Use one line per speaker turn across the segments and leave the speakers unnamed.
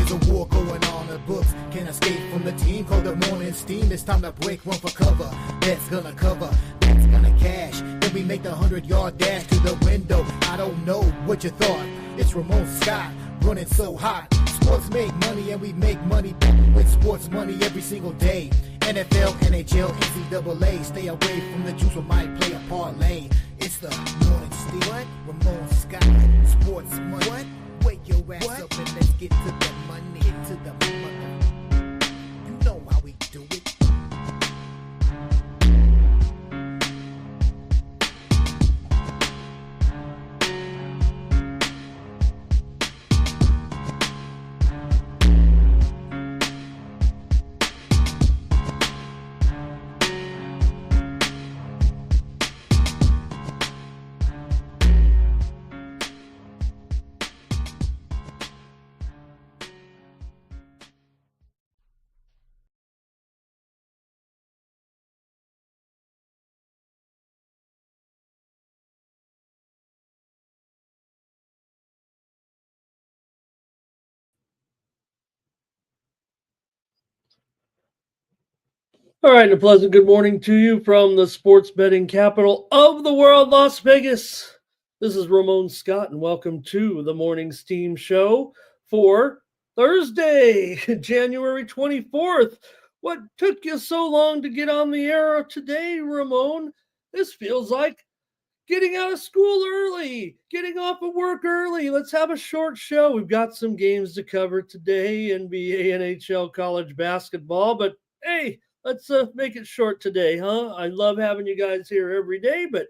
There's a war going on in the books. Can't escape from the team called the morning steam. It's time to break, run for cover. That's gonna cover, that's gonna cash. Then we make the 100-yard dash to the window. I don't know what you thought. It's Ramon Scott running so hot. Sports make money and we make money with sports money every single day. NFL, NHL, NCAA. Stay away from the juice, we might play a parlay. It's the morning steam. What? Ramon Scott, sports money. What? Wake your ass up and let's get to the money. Get to the money. You know how we do it.
All right, and a pleasant good morning to you from the sports betting capital of the world, Las Vegas. This is Ramon Scott, and welcome to the Morning Steam Show for Thursday, January 24th. What took you so long to get on the air today, Ramon? This feels like getting out of school early, getting off of work early. Let's have a short show. We've got some games to cover today, NBA, NHL, college basketball, but hey, let's make it short today, huh? I love having you guys here every day, but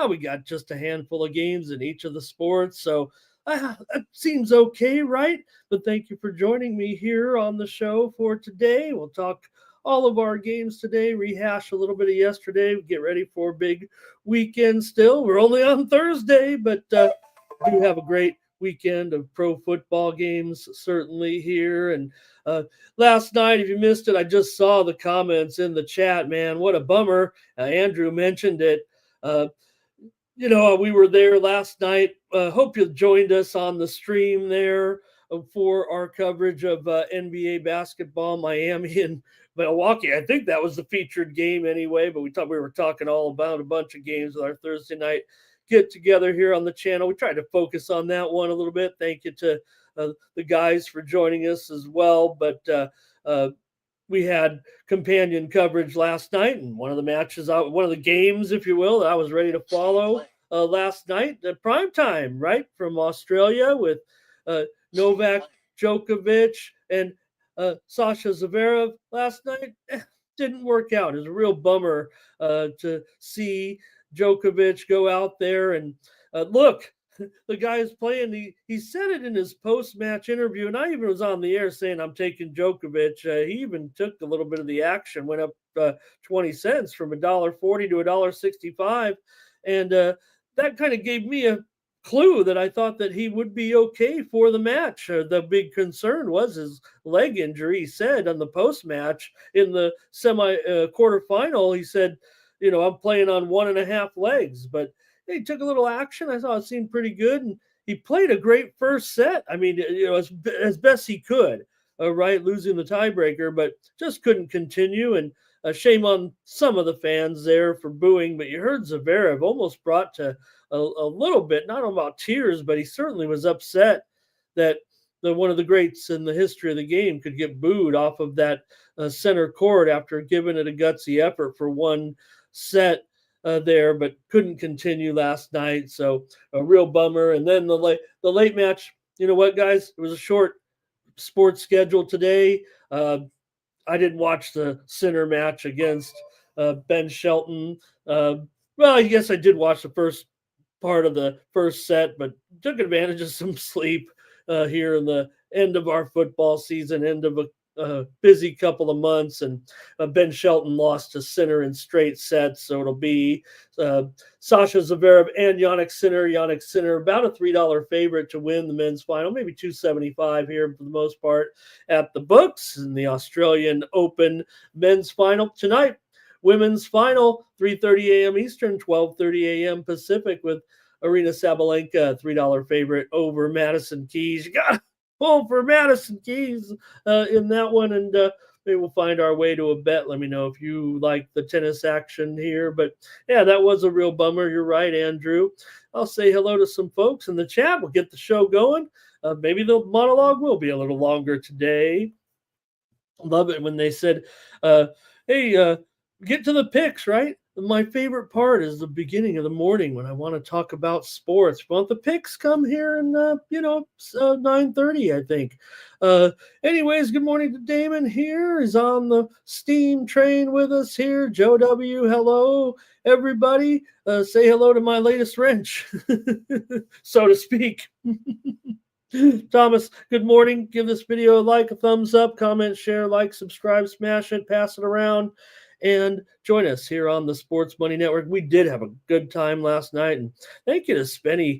we got just a handful of games in each of the sports, so that seems okay, right? But thank you for joining me here on the show for today. We'll talk all of our games today, rehash a little bit of yesterday, get ready for a big weekend still. We're only on Thursday, but do have a great weekend of pro football games certainly here. And last night, if you missed it, I just saw the comments in the chat, man. What a bummer. Andrew mentioned it. We were there last night. Hope you joined us on the stream there for our coverage of NBA basketball, Miami and Milwaukee. I think that was the featured game anyway, but we were talking all about a bunch of games with our Thursday night get together here on the channel. We tried to focus on that one a little bit. Thank you to the guys for joining us as well. But we had companion coverage last night, and one of the games, if you will, that I was ready to follow last night at prime time, right, from Australia with Novak Djokovic and Sasha Zverev last night. Didn't work out. It was a real bummer to see Djokovic go out there and look. The guy is playing. He said it in his post-match interview, and I even was on the air saying I'm taking Djokovic. He even took a little bit of the action, went up 20 cents from $1.40 to $1.65, and that kind of gave me a clue that I thought that he would be okay for the match. The big concern was his leg injury. He said on the post-match in the quarterfinal, he said, I'm playing on 1.5 legs, but he took a little action. I thought it seemed pretty good, and he played a great first set. I mean, as best he could, right, losing the tiebreaker, but just couldn't continue. And shame on some of the fans there for booing. But you heard Zverev almost brought to a little bit, not about tears, but he certainly was upset that one of the greats in the history of the game could get booed off of that center court after giving it a gutsy effort for one set. There, but couldn't continue last night. So a real bummer. And then the late match, you know what, guys? It was a short sports schedule today. I didn't watch the center match against Ben Shelton. Well, I guess I did watch the first part of the first set, but took advantage of some sleep here in the end of our football season, end of a busy couple of months, and Ben Shelton lost to Sinner in straight sets, so it'll be Sasha Zverev and Yannick Sinner. Yannick Sinner, about a $3 favorite to win the men's final, maybe $2.75 here for the most part at the books. In the Australian Open men's final tonight, women's final, 3:30 a.m. Eastern, 12:30 a.m. Pacific, with Arena Sabalenka, $3 favorite over Madison Keys. You got pull for Madison Keys in that one, and maybe we'll find our way to a bet. Let me know if you like the tennis action here. But yeah, that was a real bummer. You're right, Andrew. I'll say hello to some folks in the chat. We'll get the show going. Maybe the monologue will be a little longer today. Love it when they said, uh, "Hey, get to the picks." Right. My favorite part is the beginning of the morning when I want to talk about sports. Want the picks? Come here and 9:30, I think. Anyways, good morning to Damon. Here is on the steam train with us here. Joe W. Hello, everybody. Say hello to my latest wrench, so to speak. Thomas, good morning. Give this video a like, a thumbs up, comment, share, like, subscribe, smash it, pass it around, and join us here on the Sports Money Network. We did have a good time last night, and thank you to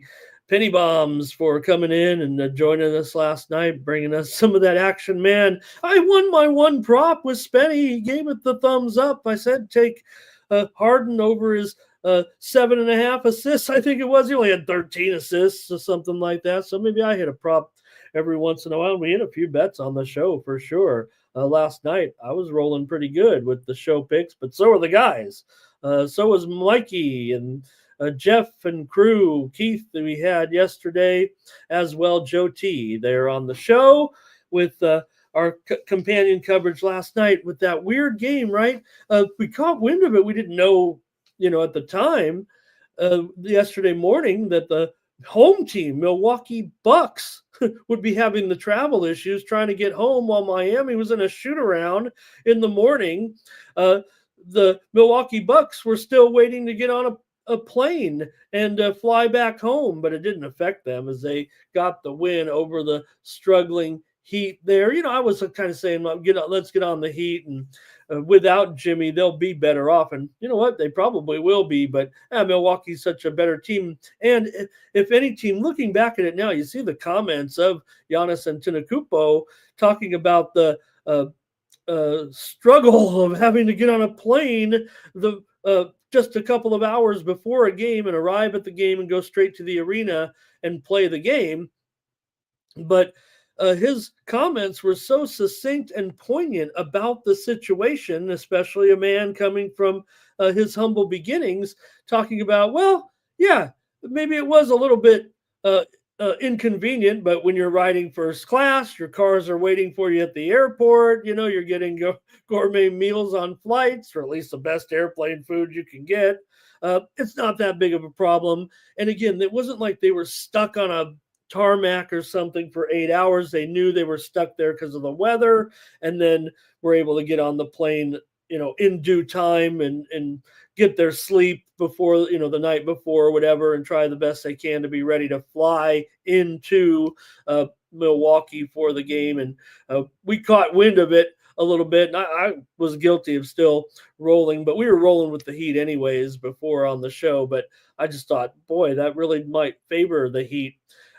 Penny Bombs for coming in and joining us last night, bringing us some of that action. Man, I won my one prop with Spenny. He gave it the thumbs up. I said take Harden over his 7.5 assists. I think it was. He only had 13 assists or something like that. So maybe I hit a prop every once in a while. We hit a few bets on the show for sure. Last night I was rolling pretty good with the show picks, but so are the guys. So was Mikey and Jeff and crew, Keith that we had yesterday as well. Joe T. They're on the show with our companion coverage last night with that weird game, right? We caught wind of it. We didn't know, at the time, yesterday morning, that the home team, Milwaukee Bucks, would be having the travel issues trying to get home while Miami was in a shoot around in the morning. The Milwaukee Bucks were still waiting to get on a plane and fly back home, but it didn't affect them as they got the win over the struggling Heat there. I was kind of saying, let's get on the Heat, and without Jimmy, they'll be better off. And you know what? They probably will be, but Milwaukee's such a better team. And if any team, looking back at it now, you see the comments of Giannis Antetokounmpo talking about the struggle of having to get on a plane just a couple of hours before a game and arrive at the game and go straight to the arena and play the game. But his comments were so succinct and poignant about the situation, especially a man coming from his humble beginnings, talking about, well, yeah, maybe it was a little bit inconvenient, but when you're riding first class, your cars are waiting for you at the airport, you're getting gourmet meals on flights, or at least the best airplane food you can get. It's not that big of a problem. And again, it wasn't like they were stuck on a tarmac or something for 8 hours. They knew they were stuck there because of the weather, and then were able to get on the plane, in due time and get their sleep before, the night before or whatever, and try the best they can to be ready to fly into Milwaukee for the game. And we caught wind of it a little bit, and I was guilty of still rolling, but we were rolling with the Heat anyways before on the show. But I just thought, boy, that really might favor the Heat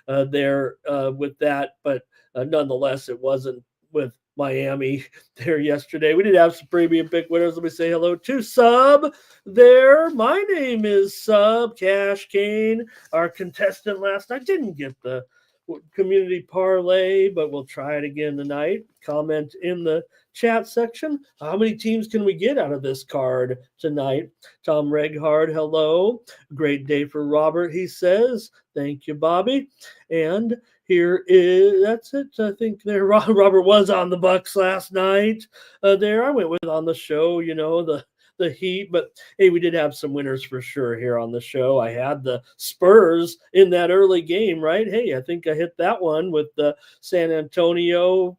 there with that, but nonetheless, it wasn't with Miami there yesterday. We did have some premium pick winners. Let me say hello to Sub there. My name is Sub Cash Kane, our contestant last night. Didn't get the community parlay, but we'll try it again tonight. Comment in the chat section. How many teams can we get out of this card tonight? Tom Reghard, hello. Great day for Robert, he says. Thank you, Bobby. And that's it. I think there Robert was on the Bucks last night. There I went with on the show, the Heat, but hey, we did have some winners for sure here on the show. I had the Spurs in that early game, right? Hey, I think I hit that one with the San Antonio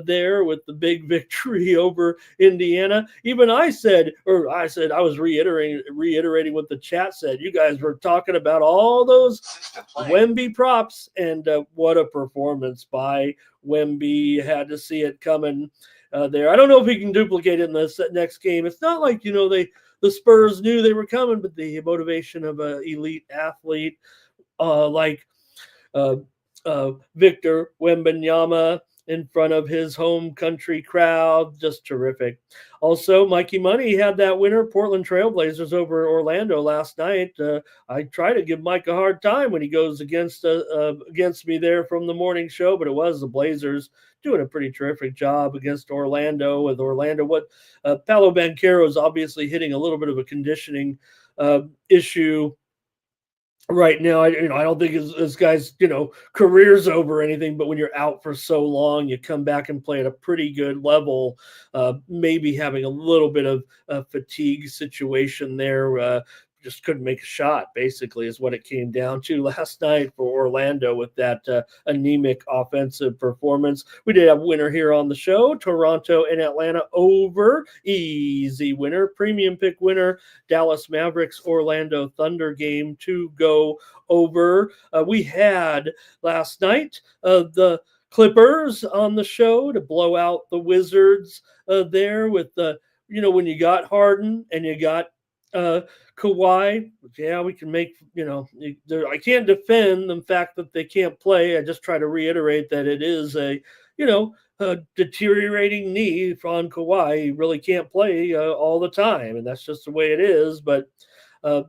there with the big victory over Indiana. Even I was reiterating what the chat said. You guys were talking about all those Wemby props, and what a performance by Wemby. Had to see it coming there. I don't know if he can duplicate it in the next game. It's not like, the Spurs knew they were coming, but the motivation of an elite athlete like Victor Wembanyama in front of his home country crowd. Just terrific. Also, Mikey Money had that winner, Portland Trailblazers over Orlando last night. I try to give Mike a hard time when he goes against me there from the morning show, but it was the Blazers doing a pretty terrific job against Orlando. With Orlando, Paolo Banchero is obviously hitting a little bit of a conditioning issue right now. I don't think his guy's career's over or anything, but when you're out for so long, you come back and play at a pretty good level. Maybe having a little bit of a fatigue situation there. Just couldn't make a shot, basically, is what it came down to last night for Orlando with that anemic offensive performance. We did have a winner here on the show, Toronto and Atlanta over. Easy winner, premium pick winner, Dallas Mavericks, Orlando Thunder game to go over. We had last night the Clippers on the show to blow out the Wizards there with the, when you got Harden and you got Kawhi, yeah, we can make, I can't defend the fact that they can't play. I just try to reiterate that it is a deteriorating knee on Kawhi. He really can't play all the time, and that's just the way it is. But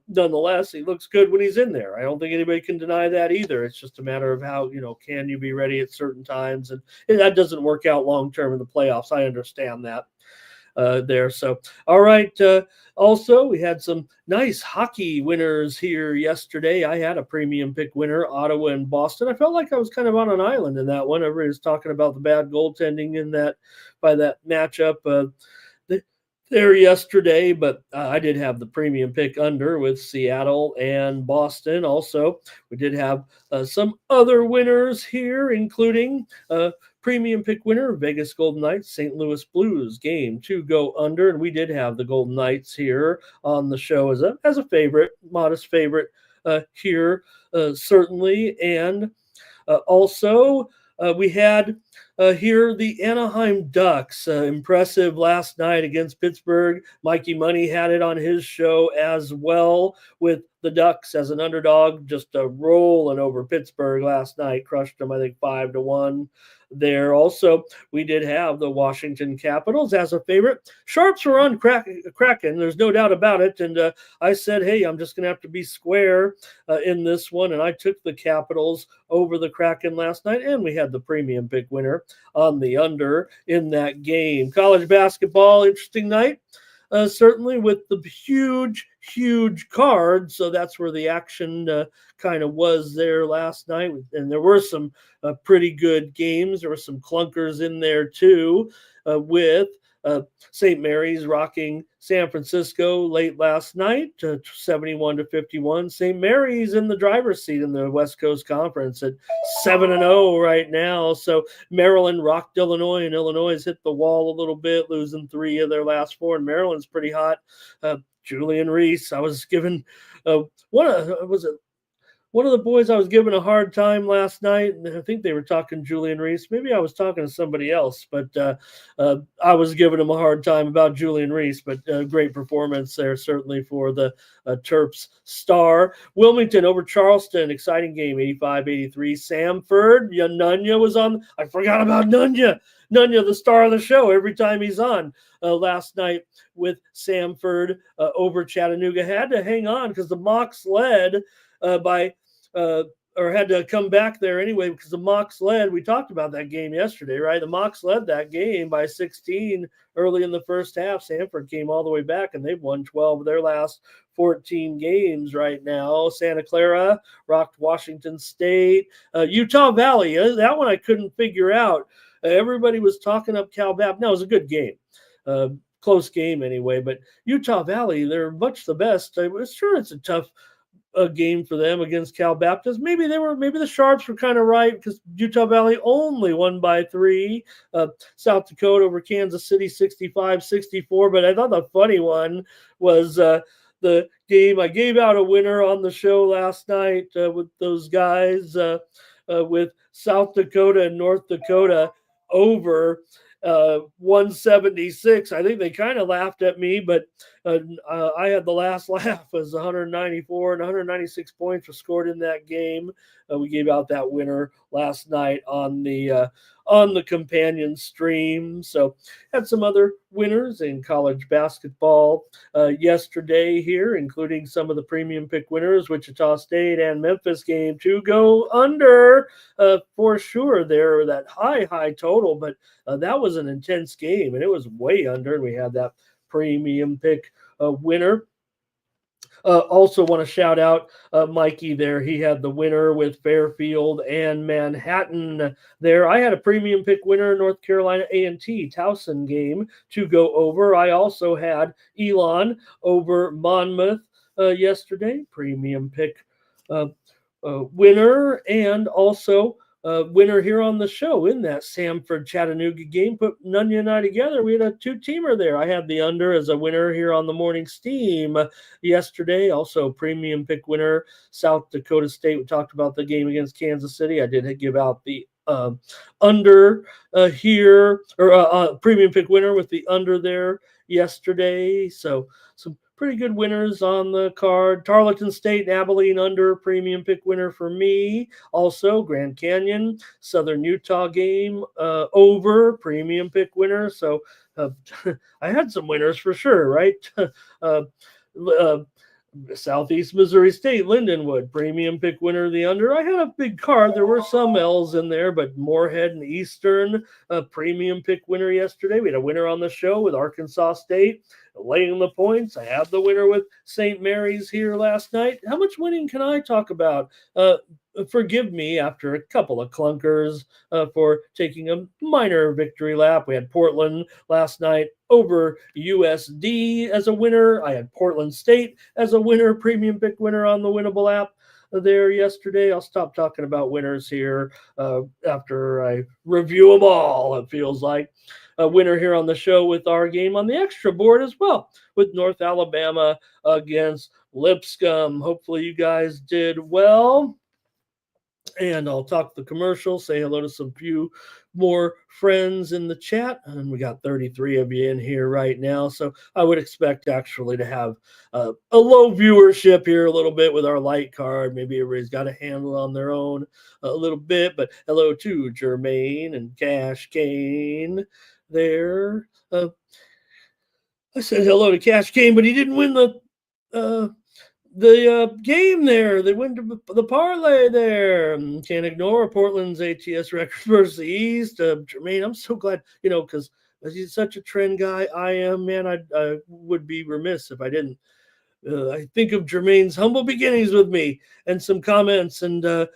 nonetheless, he looks good when he's in there. I don't think anybody can deny that either. It's just a matter of how, can you be ready at certain times? And that doesn't work out long-term in the playoffs. I understand that. There. So, all right. Also, we had some nice hockey winners here yesterday. I had a premium pick winner, Ottawa and Boston. I felt like I was kind of on an island in that one. Everybody was talking about the bad goaltending in that matchup there yesterday, but I did have the premium pick under with Seattle and Boston. Also, we did have some other winners here, including premium pick winner, Vegas Golden Knights, St. Louis Blues game to go under. And we did have the Golden Knights here on the show as a favorite, modest favorite here, certainly. And also, we had here the Anaheim Ducks, impressive last night against Pittsburgh. Mikey Money had it on his show as well with the Ducks as an underdog, just rolling over Pittsburgh last night, crushed them, I think, 5-1 there. Also, we did have the Washington Capitals as a favorite. Sharps were on Kraken, there's no doubt about it. And I said, hey, I'm just going to have to be square in this one. And I took the Capitals over the Kraken last night, and we had the premium pick winner on the under in that game. College basketball, interesting night. Certainly with the huge cards. So that's where the action kind of was there last night. And there were some pretty good games. There were some clunkers in there too, with St. Mary's rocking San Francisco late last night, 71-51. St. Mary's in the driver's seat in the West Coast Conference at 7-0 right now. So Maryland rocked Illinois, and Illinois has hit the wall a little bit, losing 3 of their last 4. And Maryland's pretty hot. Julian Reese, I was given one of the boys I was giving a hard time last night, and I think they were talking Julian Reese. Maybe I was talking to somebody else, but I was giving him a hard time about Julian Reese. But great performance there, certainly for the Terps star. Wilmington over Charleston, exciting game, 85-83. Samford, Nunya was on. I forgot about Nunya. Nunya, the star of the show, every time he's on. Last night with Samford over Chattanooga. Had to hang on because the Mocs led or had to come back there anyway because the Mocs led. We talked about that game yesterday, right? The Mocs led that game by 16 early in the first half. Samford came all the way back, and they've won 12 of their last 14 games right now. Santa Clara rocked Washington State. Utah Valley, that one I couldn't figure out. Everybody was talking up Cal Baptist. No, it was a good game. Close game anyway, but Utah Valley, they're much the best. I'm sure it's a tough game for them against Cal Baptist. Maybe the Sharps were kind of right because Utah Valley only won by 3. South Dakota over Kansas City 65-64. But I thought the funny one was the game. I gave out a winner on the show last night with those guys with South Dakota and North Dakota over 176. I think they kind of laughed at me, but I had the last laugh as 194 and 196 points were scored in that game. We gave out that winner last night on the companion stream. So had some other winners in college basketball yesterday here, including some of the premium pick winners, Wichita State and Memphis game to go under for sure. There, that high total, but that was an intense game and it was way under. And we had that premium pick winner. Also, want to shout out Mikey there. He had the winner with Fairfield and Manhattan there. I had a premium pick winner, North Carolina A&T Towson game to go over. I also had Elon over Monmouth yesterday, premium pick uh, winner, and also winner here on the show in that Samford Chattanooga game. Put Nunya and I together. We had a two-teamer there. I had the under as a winner here on the morning steam yesterday. Also premium pick winner, South Dakota State. We talked about the game against Kansas City. I did give out the under here, or premium pick winner with the under there yesterday. So some pretty good winners on the card. Tarleton State and Abilene under, premium pick winner for me. Also, Grand Canyon, Southern Utah game over, premium pick winner. So I had some winners for sure, right? uh, uh, Southeast Missouri State, Lindenwood, premium pick winner of the under. I had a big card. There were some L's in there, but Moorhead and Eastern, premium pick winner yesterday. We had a winner on the show with Arkansas State laying the points. I had the winner with St. Mary's here last night. How much winning can I talk about? Forgive me after a couple of clunkers for taking a minor victory lap. We had Portland last night over USD as a winner. I had Portland State as a winner, premium pick winner on the Winnable app there yesterday. I'll stop talking about winners here after I review them all, it feels like. A winner here on the show with our game on the extra board as well with North Alabama against Lipscomb. Hopefully you guys did well. And I'll talk the commercial, say hello to some few more friends in the chat. And we got 33 of you in here right now. So I would expect actually to have a low viewership here a little bit with our light card. Maybe everybody's got a handle on their own a little bit. But hello to Jermaine and Cash Kane there. I said hello to Cash Kane, but he didn't win the game there. They went to the parlay there. Can't ignore Portland's ATS record versus the East. Jermaine, I'm so glad, because he's such a trend guy. I am, man. I would be remiss if I didn't. I think of Jermaine's humble beginnings with me and some comments, and I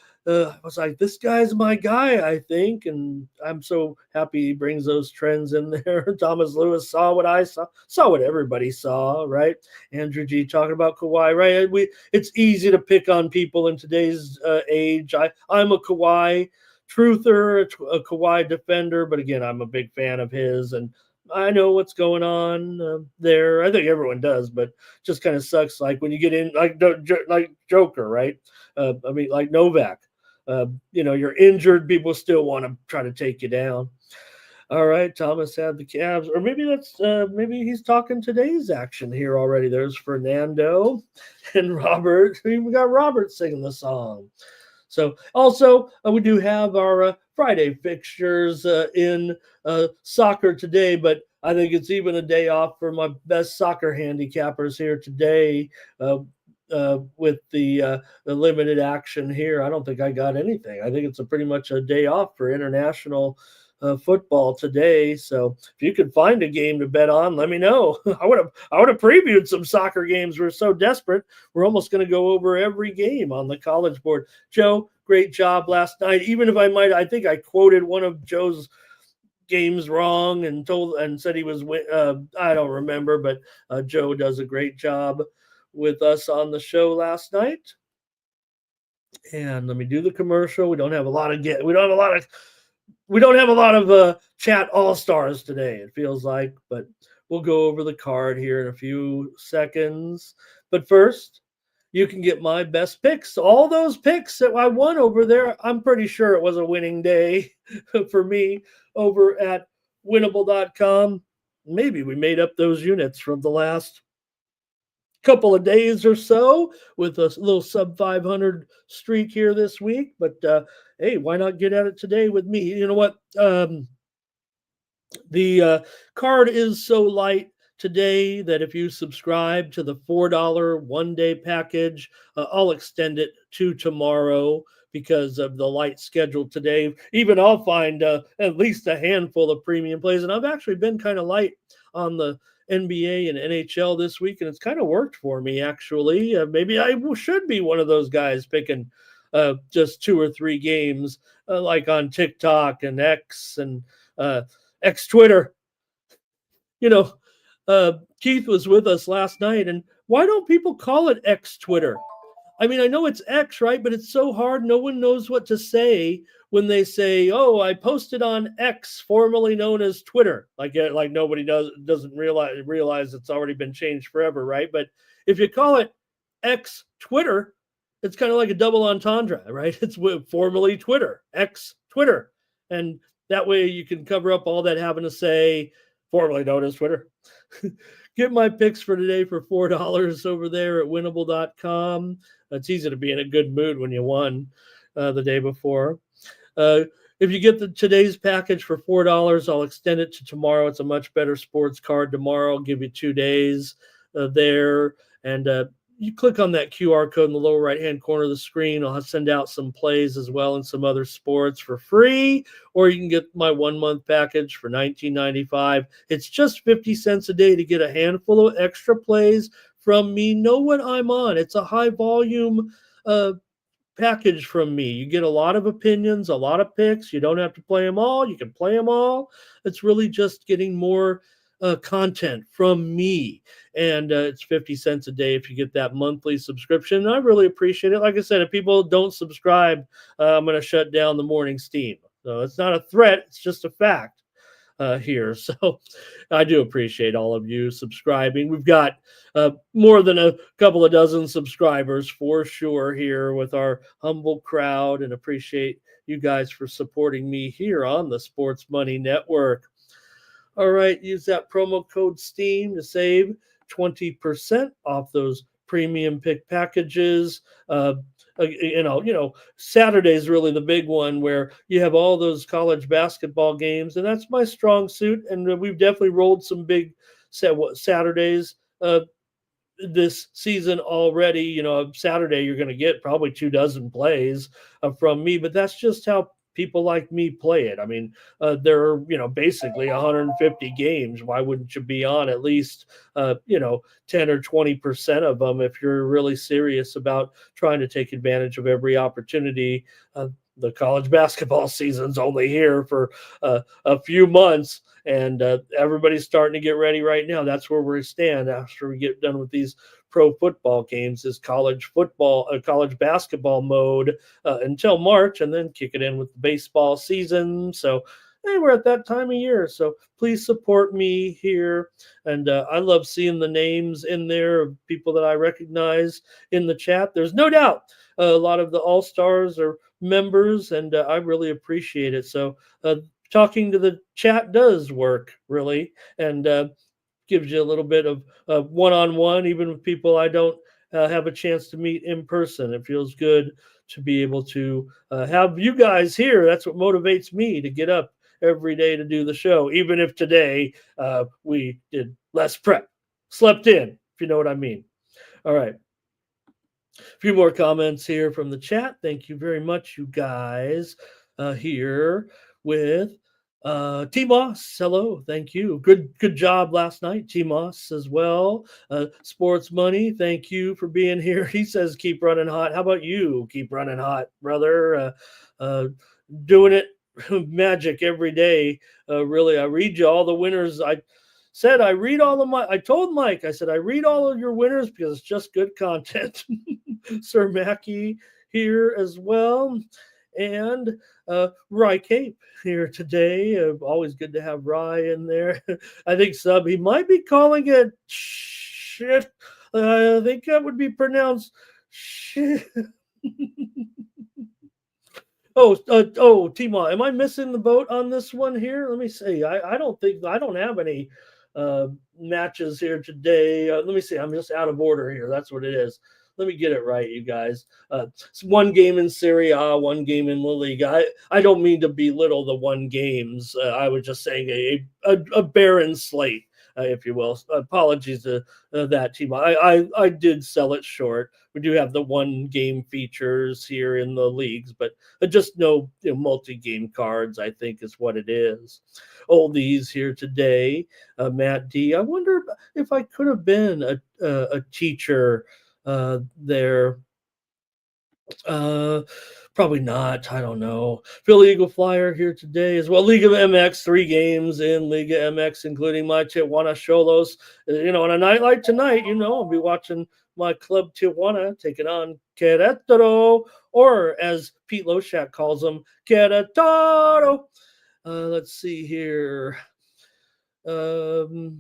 was like, this guy's my guy, I think, and I'm so happy he brings those trends in there. Thomas Lewis saw what I saw what everybody saw, right? Andrew G talking about Kawhi, right? It's easy to pick on people in today's age. I'm a Kawhi truther, a Kawhi defender, but again, I'm a big fan of his, and I know what's going on there. I think everyone does, but just kind of sucks. Like when you get in, like Joker, right? I mean, like Novak. You're injured. People still want to try to take you down. All right, Thomas had the Cavs, or maybe he's talking today's action here already. There's Fernando and Robert. We got Robert singing the song. So also we do have our Friday fixtures in soccer today, but I think it's even a day off for my best soccer handicappers here today with the limited action here. I don't think I got anything. I think it's pretty much a day off for international football today. So if you could find a game to bet on, let me know. I would have previewed some soccer games. We're so desperate. We're almost going to go over every game on the college board. Joe, great job last night. Even if I think I quoted one of Joe's games wrong and said he was I don't remember, but Joe does a great job with us on the show last night. And let me do the commercial. We don't have a lot of chat all-stars today, it feels like, but we'll go over the card here in a few seconds. But first, you can get my best picks. All those picks that I won over there, I'm pretty sure it was a winning day for me over at winnable.com. Maybe we made up those units from the last couple of days or so with a little sub 500 streak here this week. But hey, why not get at it today with me? You know what? The card is so light today that if you subscribe to the $4 1 day package, I'll extend it to tomorrow because of the light schedule today. Even I'll find at least a handful of premium plays. And I've actually been kind of light on the NBA and NHL this week, and it's kind of worked for me, actually. Maybe I should be one of those guys picking just 2 or 3 games like on TikTok and X and X Twitter. You know, Keith was with us last night, and why don't people call it X Twitter? I mean, I know it's X, right? But it's so hard. No one knows what to say when they say, "Oh, I posted on X, formerly known as Twitter." Like nobody doesn't realize it's already been changed forever, right? But if you call it X Twitter, it's kind of like a double entendre, right? It's formerly Twitter, X Twitter, and that way you can cover up all that having to say formerly known as Twitter. Get my picks for today for $4 over there at winnable.com. It's easy to be in a good mood when you won the day before. If you get today's package for $4, I'll extend it to tomorrow. It's a much better sports card tomorrow. I'll give you 2 days there. And you click on that QR code in the lower right-hand corner of the screen. I'll send out some plays as well and some other sports for free, or you can get my 1-month package for $19.95. It's just 50 cents a day to get a handful of extra plays from me. Know what I'm on. It's a high volume package from me. You get a lot of opinions, a lot of picks. You don't have to play them all. You can play them all. It's really just getting more content from me. And it's 50 cents a day if you get that monthly subscription. I really appreciate it. Like I said, if people don't subscribe, I'm going to shut down the morning steam. So it's not a threat. It's just a fact here. So I do appreciate all of you subscribing. We've got more than a couple of dozen subscribers for sure here with our humble crowd, and appreciate you guys for supporting me here on the Sports Money Network. All right, use that promo code STEAM to save 20% off those premium pick packages. Saturday is really the big one where you have all those college basketball games, and that's my strong suit. And we've definitely rolled some big Saturdays this season already. Saturday you're going to get probably 24 plays from me, but that's just how people like me play it. I mean, there are, basically 150 games. Why wouldn't you be on at least, 10 or 20% of them if you're really serious about trying to take advantage of every opportunity? The college basketball season's only here for a few months, and everybody's starting to get ready right now. That's where we stand after we get done with these pro football games, is college basketball mode until March, and then kick it in with the baseball season. So hey, we're at that time of year. So please support me here. And I love seeing the names in there of people that I recognize in the chat. There's no doubt a lot of the All-Stars are members, and I really appreciate it. So talking to the chat does work, really, and gives you a little bit of one-on-one, even with people I don't have a chance to meet in person. It feels good to be able to have you guys here. That's what motivates me to get up every day to do the show, even if today we did less prep, slept in, if you know what I mean. All right. A few more comments here from the chat. Thank you very much, you guys, here with T Moss. Hello, thank you. Good job last night, T Moss, as well. Sports Money, thank you for being here. He says keep running hot. How about you? Keep running hot, brother. Doing it magic every day. Really, I read you all the winners. I told Mike, I said, I read all of your winners because it's just good content. Sir Mackey here as well. And Rye Cape here today. Always good to have Rye in there. I think he might be calling it shit. I think that would be pronounced shit. Timo, am I missing the boat on this one here? Let me see. I don't have any matches here today. Let me see. I'm just out of order here. That's what it is. Let me get it right, you guys. It's one game in Serie A, one game in La Liga. I don't mean to belittle the one games. I was just saying a barren slate, if you will. Apologies to that team. I did sell it short. We do have the one game features here in the leagues, but just no multi-game cards, I think, is what it is. Oldies here today. Matt D. I wonder if I could have been a teacher there. Probably not. I don't know. Philly Eagle Flyer here today as well. League of MX, 3 games in League of MX, including my Tijuana Cholos. On a night like tonight, I'll be watching my club Tijuana taking on Querétaro, or as Pete Loshak calls them, Querétaro. Let's see here. All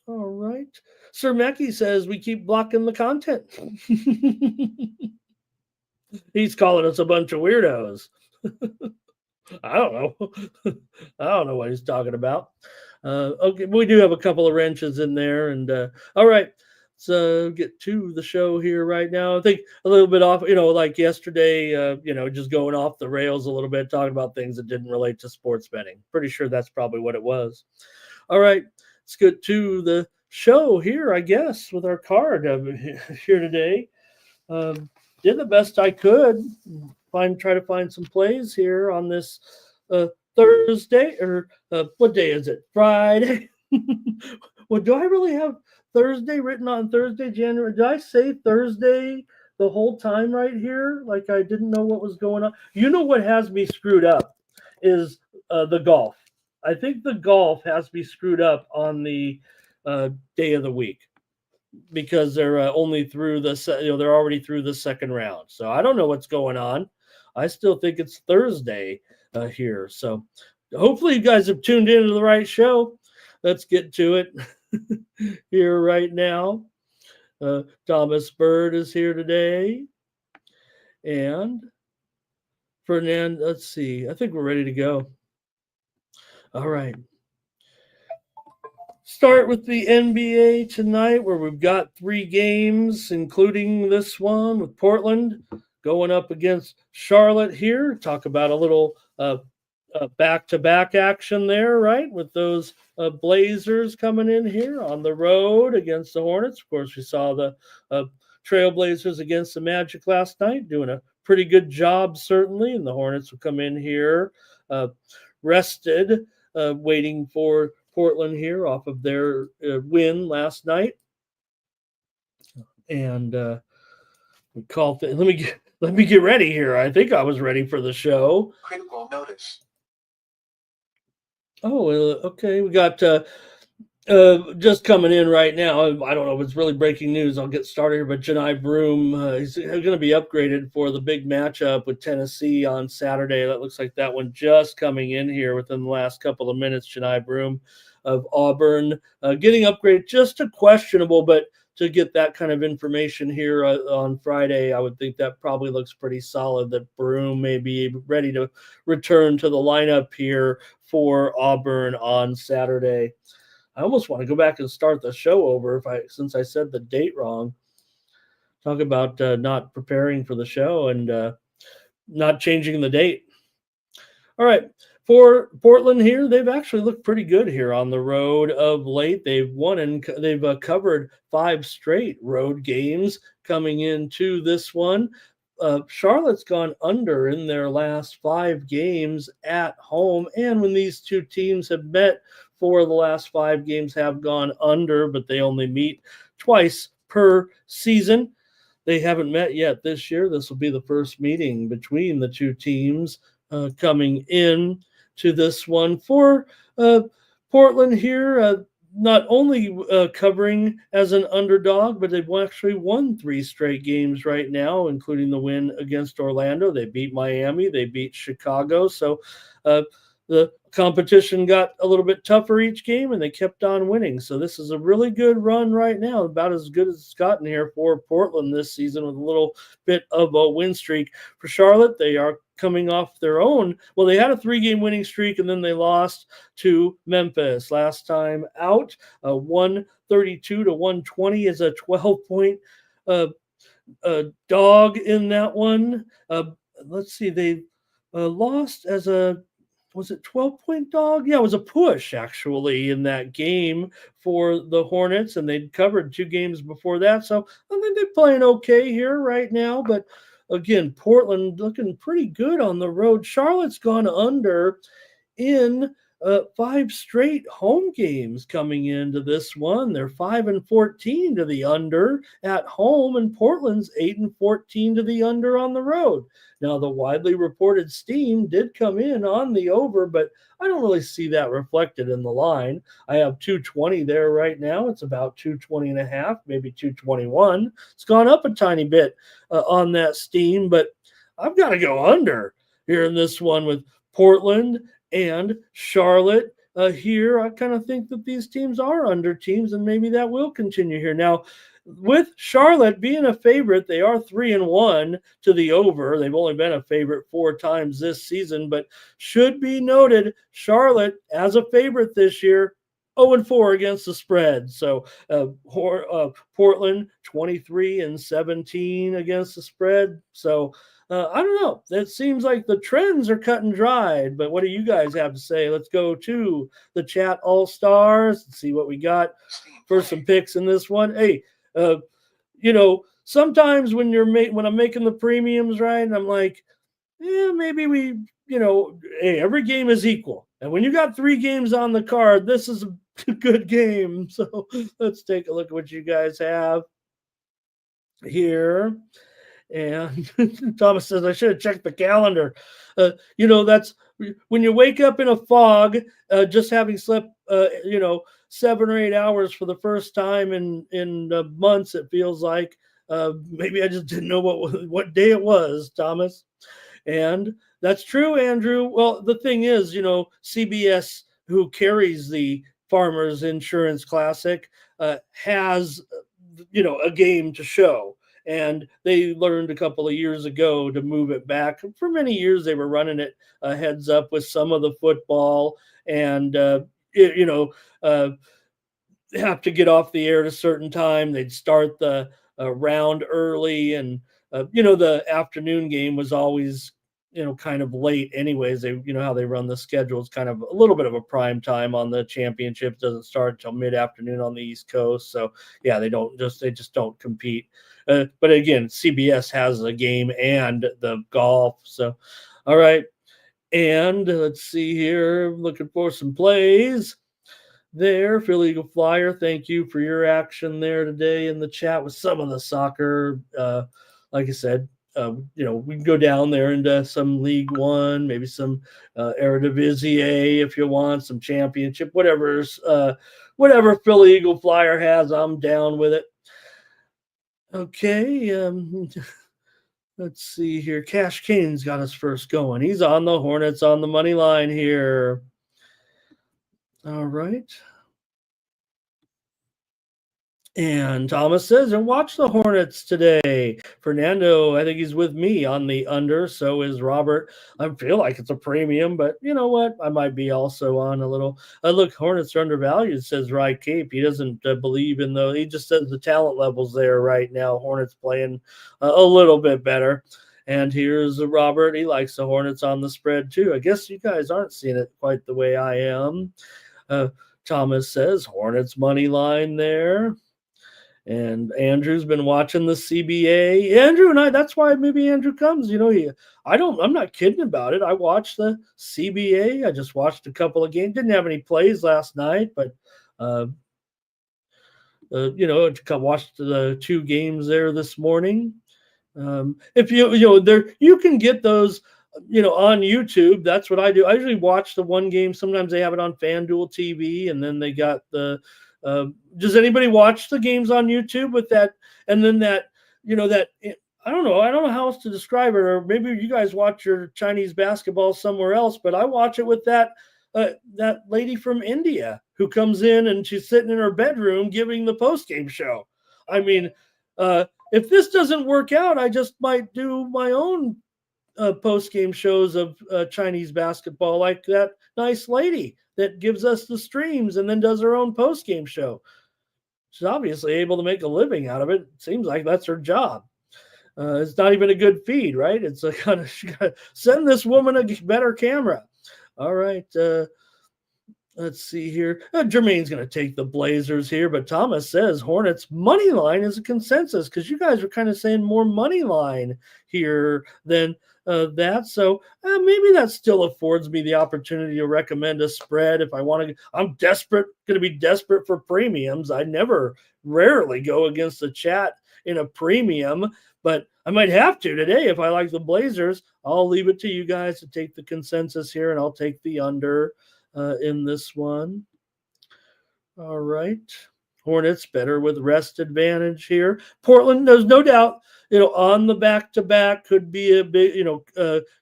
right. Sir Mackey says we keep blocking the content. He's calling us a bunch of weirdos. I don't know. I don't know what he's talking about. Okay, we do have a couple of wrenches in there. And all right. So get to the show here right now. I think a little bit off, like yesterday, just going off the rails a little bit, talking about things that didn't relate to sports betting. Pretty sure that's probably what it was. All right. Let's get to the show here, I guess, with our card here today. Did the best I could. Try to find some plays here on this Thursday, or what day is it? Friday. Well, do I really have Thursday written on Thursday, January? Did I say Thursday the whole time right here? Like I didn't know what was going on. What has me screwed up is the golf. I think the golf has me screwed up on the day of the week, because they're only through they're already through the second round. So I don't know what's going on. I still think it's Thursday here. So hopefully you guys have tuned into the right show. Let's get to it here right now. Thomas Bird is here today. And Fernand, let's see. I think we're ready to go. All right. Start with the NBA tonight, where we've got 3 games, including this one with Portland going up against Charlotte here. Talk about a little back-to-back action there, right? With those Blazers coming in here on the road against the Hornets. Of course, we saw the Trailblazers against the Magic last night, doing a pretty good job, certainly. And the Hornets will come in here rested, waiting for Portland here off of their win last night. And we called it. Let me get ready here. I think I was ready for the show.
Critical notice.
Oh, okay. We got just coming in right now. I don't know if it's really breaking news. I'll get started here. But Janai Broom, he's going to be upgraded for the big matchup with Tennessee on Saturday. That looks like that one just coming in here within the last couple of minutes. Janai Broom of Auburn getting upgraded, just a questionable, but to get that kind of information here on Friday, I would think that probably looks pretty solid, that Broom may be ready to return to the lineup here for Auburn on Saturday. I almost want to go back and start the show over since I said the date wrong. Talk about not preparing for the show and not changing the date. All right. For Portland here, they've actually looked pretty good here on the road of late. They've won and they've covered 5 straight road games coming into this one. Charlotte's gone under in their last 5 games at home. And when these two teams have met, 4 of the last 5 games have gone under, but they only meet twice per season. They haven't met yet this year. This will be the first meeting between the two teams coming in to this one. For Portland here, not only covering as an underdog, but they've actually won 3 straight games right now, including the win against Orlando. They beat Miami. They beat Chicago. So the competition got a little bit tougher each game and they kept on winning. So this is a really good run right now, about as good as it's gotten here for Portland this season, with a little bit of a win streak. For Charlotte, they are coming off their own. Well, they had a 3-game winning streak and then they lost to Memphis last time out. 132 to 120 is a 12-point dog in that one. Let's see, they lost as a, was it 12-point dog? Yeah, it was a push actually in that game for the Hornets, and they'd covered 2 games before that. So I think they're playing okay here right now. But again, Portland looking pretty good on the road. Charlotte's gone under in 5 straight home games coming into this one. They're 5-14 to the under at home, and Portland's 8-14 to the under on the road. Now, the widely reported steam did come in on the over, but I don't really see that reflected in the line. I have 220 there right now. It's about 220.5, maybe 221. It's gone up a tiny bit on that steam, but I've got to go under here in this one with Portland and Charlotte. Here, I kind of think that these teams are under teams, and maybe that will continue here. Now, with Charlotte being a favorite, they are 3-1 to the over. They've only been a favorite 4 times this season, but should be noted, Charlotte as a favorite this year, 0-4 against the spread. So Portland 23-17 against the spread. So I don't know. It seems like the trends are cut and dried, but what do you guys have to say? Let's go to the chat all-stars and see what we got for some picks in this one. Hey, sometimes when I'm making the premiums, right, and I'm like, yeah, maybe we, hey, every game is equal. And when you got 3 games on the card, this is a good game. So let's take a look at what you guys have here. And Thomas says, I should have checked the calendar. That's when you wake up in a fog, just having slept, 7 or 8 hours for the first time in months, it feels like. Maybe I just didn't know what day it was, Thomas. And that's true, Andrew. Well, the thing is, CBS, who carries the Farmers Insurance Classic, has, a game to show. And they learned a couple of years ago to move it back. For many years, they were running it heads up with some of the football, and have to get off the air at a certain time. They'd start the round early, and the afternoon game was always kind of late anyways. They how they run the schedule is kind of a little bit of a prime time on the championships. Doesn't start until mid-afternoon on the East Coast. So yeah, they just don't compete. But again, CBS has a game and the golf. So all right. And let's see here. Looking for some plays there. Philly Eagle Flyer, thank you for your action there today in the chat with some of the soccer. Like I said, we can go down there into some League One, maybe some Eredivisie if you want, some championship, whatever Philly Eagle Flyer has, I'm down with it. Okay, let's see here. Cash Kane's got us first going. He's on the Hornets on the money line here. All right. And Thomas says, and watch the Hornets today. Fernando, I think he's with me on the under. So is Robert. I feel like it's a premium, but you know what? I might be also on a little. Look, Hornets are undervalued, says Rye Cape. He doesn't believe in he just says the talent level's there right now. Hornets playing a little bit better. And here's Robert. He likes the Hornets on the spread too. I guess you guys aren't seeing it quite the way I am. Thomas says Hornets money line there. And Andrew's been watching the CBA. Andrew and I, that's why maybe Andrew comes. I'm not kidding about it. I watched the CBA. I just watched a couple of games. Didn't have any plays last night, but watched the 2 games there this morning. If you can get those, on YouTube. That's what I do. I usually watch the one game. Sometimes they have it on FanDuel TV, and then they got the. Does anybody watch the games on YouTube with that? And then that I don't know. I don't know how else to describe it, or maybe you guys watch your Chinese basketball somewhere else, but I watch it with that lady from India who comes in and she's sitting in her bedroom giving the post game show. I mean, if this doesn't work out, I just might do my own post game shows of Chinese basketball, like that nice lady that gives us the streams and then does her own post game show. She's obviously able to make a living out of it. Seems like that's her job. It's not even a good feed, right? It's a kind of send this woman a better camera. All right. Let's see here. Jermaine's going to take the Blazers here, but Thomas says Hornets money line is a consensus because you guys are kind of saying more money line here than that. So maybe that still affords me the opportunity to recommend a spread if I want to. I'm going to be desperate for premiums. I rarely go against the chat in a premium, but I might have to today if I like the Blazers. I'll leave it to you guys to take the consensus here, and I'll take the under in this one. All right. Hornets better with rest advantage here. Portland, there's no doubt, on the back-to-back could be a big,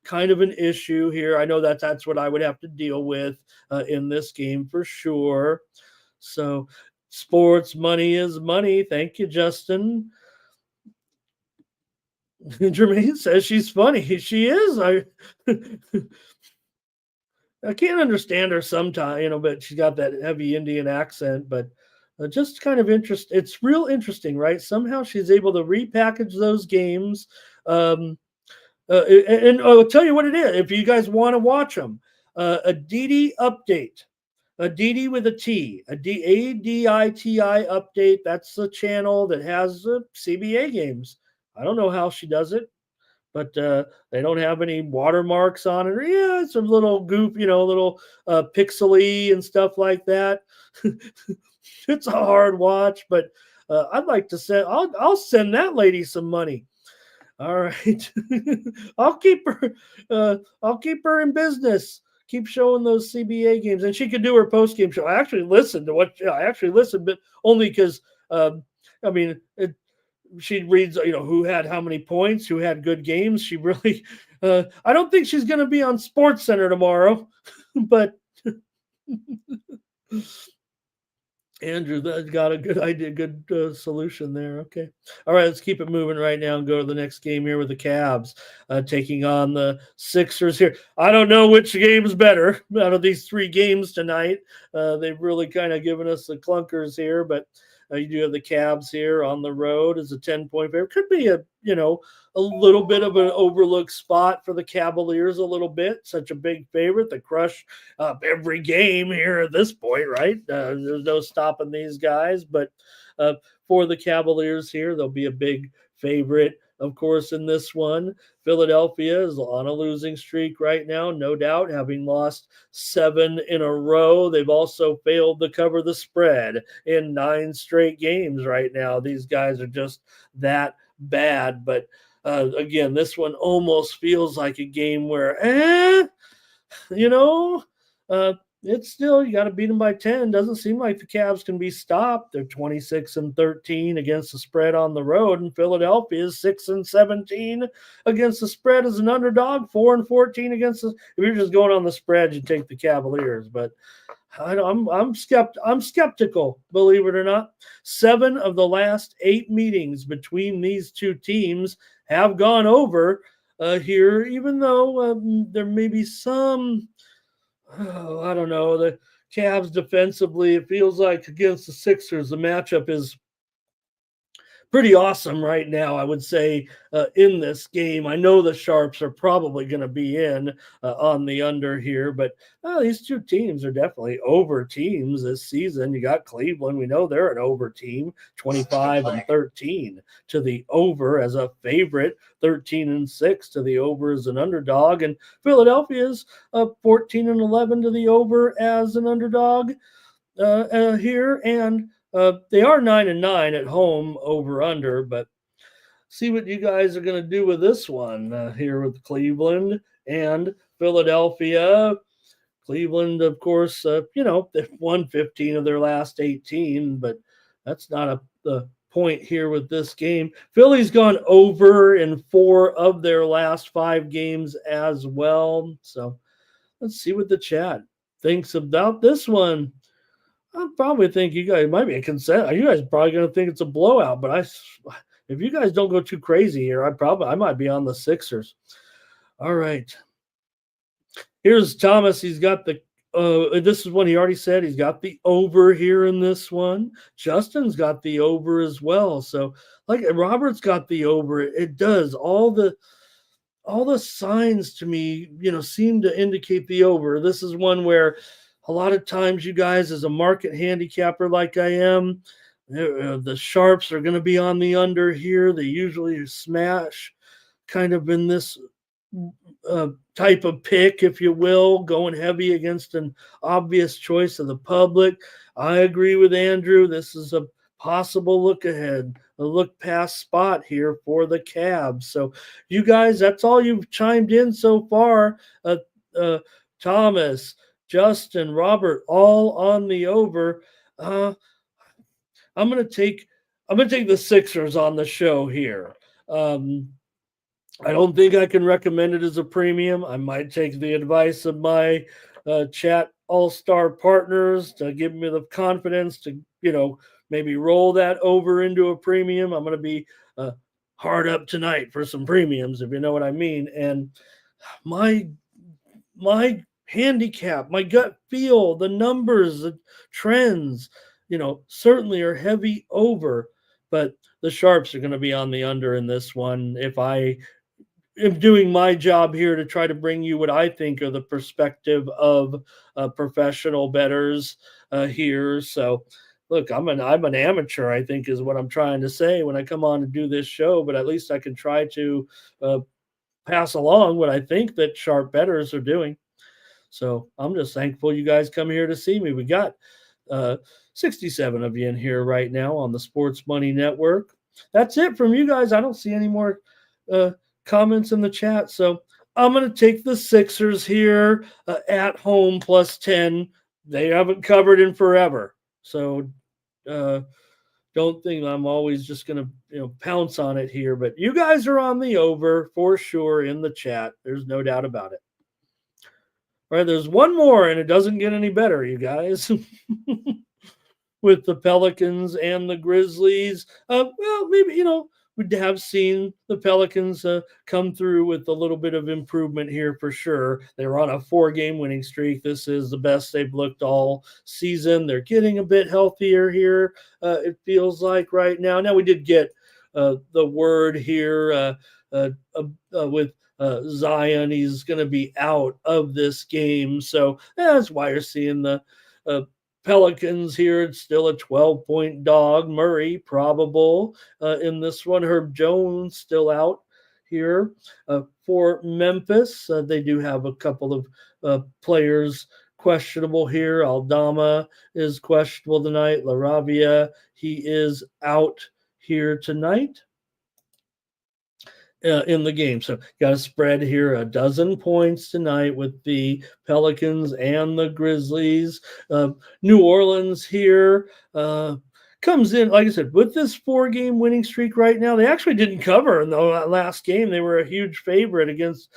kind of an issue here. I know that's what I would have to deal with in this game for sure. So sports money is money. Thank you, Justin. Jermaine says she's funny. She is. I can't understand her sometimes, but she's got that heavy Indian accent, but just kind of interest. It's real interesting, right? Somehow she's able to repackage those games. And I'll tell you what it is. If you guys want to watch them, a DD update, a DD with a T, ADITI update. That's the channel that has CBA games. I don't know how she does it, but they don't have any watermarks on it. Yeah, it's a little goop, little pixely and stuff like that. It's a hard watch, but I'd like to send. I'll send that lady some money. All right, I'll keep her. I'll keep her in business. Keep showing those CBA games, and she could do her post game show. I actually listened to but only because she reads, who had how many points, who had good games. She really, I don't think she's going to be on Sports Center tomorrow, but Andrew, that got a good idea, good solution there. Okay. All right, let's keep it moving right now and go to the next game here with the Cavs taking on the Sixers here. I don't know which game is better out of these three games tonight. They've really kind of given us the clunkers here, but you do have the Cavs here on the road as a 10-point favorite. Could be a little bit of an overlooked spot for the Cavaliers a little bit. Such a big favorite. They crush every game here at this point, right? There's no stopping these guys. But for the Cavaliers here, they'll be a big favorite. Of course, in this one, Philadelphia is on a losing streak right now, no doubt, having lost 7 in a row. They've also failed to cover the spread in 9 straight games right now. These guys are just that bad. But again, this one almost feels like a game where, it's still, you got to beat them by 10. Doesn't seem like the Cavs can be stopped. They're 26-13 against the spread on the road, and Philadelphia is 6-17 against the spread as an underdog. 4-14 against the. If you're just going on the spread, you take the Cavaliers, but I'm skeptical, believe it or not. 7 of the last 8 meetings between these two teams have gone over here, even though there may be some. I don't know. The Cavs defensively, it feels like against the Sixers, the matchup is pretty awesome right now, I would say, in this game. I know the Sharps are probably going to be in on the under here, but these two teams are definitely over teams this season. You got Cleveland. We know they're an over team, 25-13 to the over as a favorite, 13-6 to the over as an underdog, and Philadelphia's 14-11 to the over as an underdog here, and they are 9-9 at home over under, but see what you guys are going to do with this one here with Cleveland and Philadelphia. Cleveland, of course, they've won 15 of their last 18, but that's not point here with this game. Philly's gone over in 4 of their last 5 games as well. So let's see what the chat thinks about this one. I probably think you guys might be a consent. You guys are probably going to think it's a blowout, but if you guys don't go too crazy here, I might be on the Sixers. All right. Here's Thomas. He's got the this is one he already said. He's got the over here in this one. Justin's got the over as well. So like Robert's got the over. It does all the signs to me, seem to indicate the over. This is one where a lot of times you guys, as a market handicapper like I am, the sharps are going to be on the under here. They usually smash kind of in this type of pick, if you will, going heavy against an obvious choice of the public. I agree with Andrew. This is a possible look ahead, a look past spot here for the Cavs. So you guys, that's all you've chimed in so far. Thomas, Justin, Robert, all on the over. I'm gonna take the Sixers on the show here. I don't think I can recommend it as a premium. I might take the advice of my chat all-star partners to give me the confidence to, maybe roll that over into a premium. I'm going to be hard up tonight for some premiums, if you know what I mean. And my handicap, my gut feel, the numbers, the trends, certainly are heavy over. But the sharps are going to be on the under in this one. If I am doing my job here to try to bring you what I think are the perspective of professional bettors here. So, look, I'm an amateur, I think, is what I'm trying to say when I come on to do this show. But at least I can try to pass along what I think that sharp bettors are doing. So I'm just thankful you guys come here to see me. We got 67 of you in here right now on the Sports Money Network. That's it from you guys. I don't see any more comments in the chat. So I'm going to take the Sixers here at home plus 10. They haven't covered in forever. So don't think I'm always just going to pounce on it here. But you guys are on the over for sure in the chat. There's no doubt about it. All right, there's one more, and it doesn't get any better, you guys. With the Pelicans and the Grizzlies. Well, maybe, we'd have seen the Pelicans come through with a little bit of improvement here for sure. They're on a 4-game winning streak. This is the best they've looked all season. They're getting a bit healthier here, it feels like right now. Now, we did get the word here with Zion. He's going to be out of this game. So that's why you're seeing the Pelicans here. It's still a 12-point dog. Murray probable in this one. Herb Jones still out here for Memphis. They do have a couple of players questionable here. Aldama is questionable tonight. LaRavia, he is out here tonight. In the game. So got a spread here, 12 points tonight with the Pelicans and the Grizzlies. New Orleans here comes in, like I said, with this 4-game winning streak right now. They actually didn't cover in the last game. They were a huge favorite against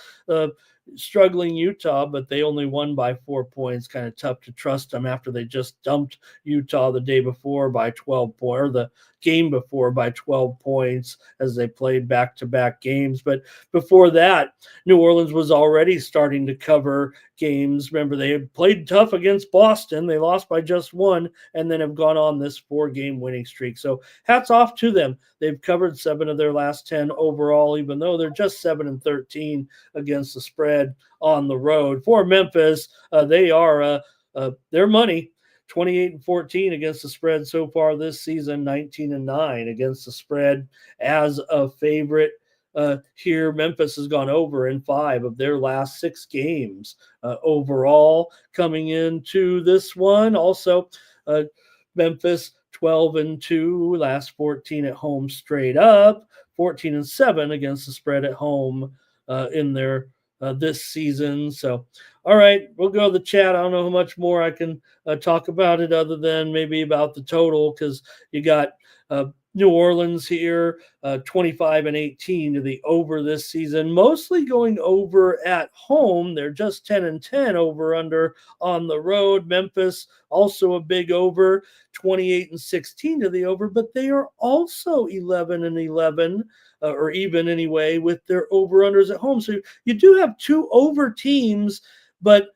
struggling Utah, but they only won by 4 points. Kind of tough to trust them after they just dumped Utah the day before by 12 points, or the game before by 12 points as they played back-to-back games. But before that, New Orleans was already starting to cover games. Remember, they had played tough against Boston. They lost by just 1 and then have gone on this 4-game winning streak. So hats off to them. They've covered 7 of their last 10 overall, even though they're just 7-13 against the spread on the road. For Memphis, they are their money. 28-14 against the spread so far this season, 19-9 against the spread as a favorite. Here, Memphis has gone over in 5 of their last 6 games overall coming into this one. Also, Memphis 12-2, last 14 at home straight up, 14-7 against the spread at home in their this season. So, all right, we'll go to the chat. I don't know how much more I can talk about it other than maybe about the total, because you got New Orleans here, 25-18 to the over this season, mostly going over at home. They're just 10-10 over under on the road. Memphis also a big over, 28-16 to the over, but they are also 11-11 or even anyway with their over unders at home. So you do have two over teams, but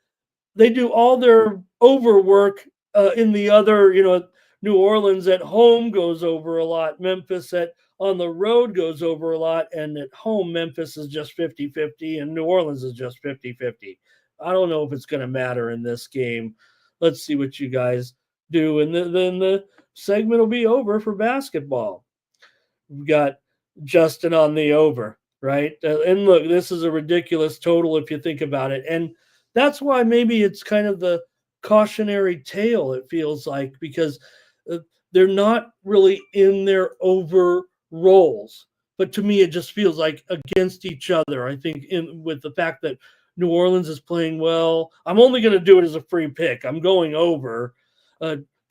they do all their over work in the other, New Orleans at home goes over a lot. Memphis on the road goes over a lot. And at home, Memphis is just 50-50 and New Orleans is just 50-50. I don't know if it's going to matter in this game. Let's see what you guys do. And then the segment will be over for basketball. We've got Justin on the over, right? And look, this is a ridiculous total if you think about it. And that's why maybe it's kind of the cautionary tale, it feels like, because they're not really in their over roles. But to me, it just feels like against each other. I think with the fact that New Orleans is playing well, I'm only going to do it as a free pick. I'm going over.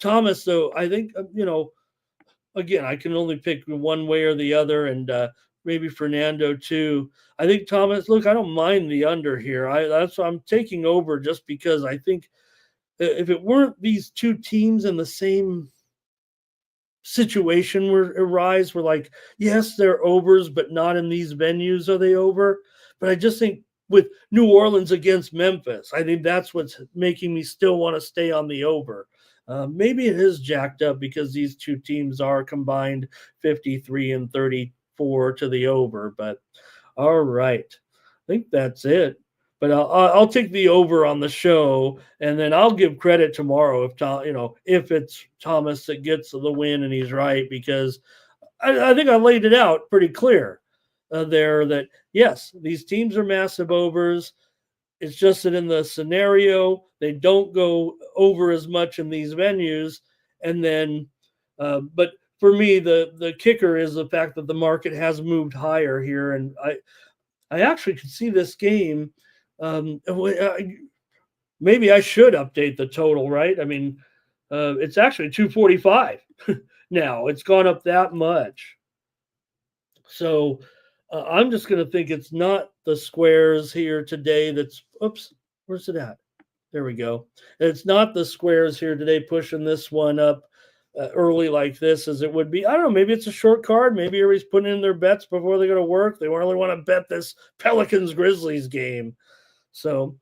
Thomas, though, I think, again, I can only pick one way or the other, and maybe Fernando too. I think Thomas. Look, I don't mind the under here. That's why I'm taking over, just because I think if it weren't these two teams in the same situation where like, yes, they're overs, but not in these venues are they over. But I just think with New Orleans against Memphis, I think that's what's making me still want to stay on the over. Maybe it is jacked up because these two teams are combined 53-34 to the over. But all right, I think that's it. But I'll take the over on the show, and then I'll give credit tomorrow if it's Thomas that gets the win and he's right, because I think I laid it out pretty clear there that yes, these teams are massive overs. It's just that in the scenario, they don't go over as much in these venues. And then, but for me, the kicker is the fact that the market has moved higher here. And I actually could see this game. Maybe I should update the total, right? I mean, it's actually 245 now. It's gone up that much. So I'm just going to think it's not the squares here today. Where's it at? There we go. It's not the squares here today pushing this one up early like this as it would be. I don't know. Maybe it's a short card. Maybe everybody's putting in their bets before they go to work. They really want to bet this Pelicans-Grizzlies game. So,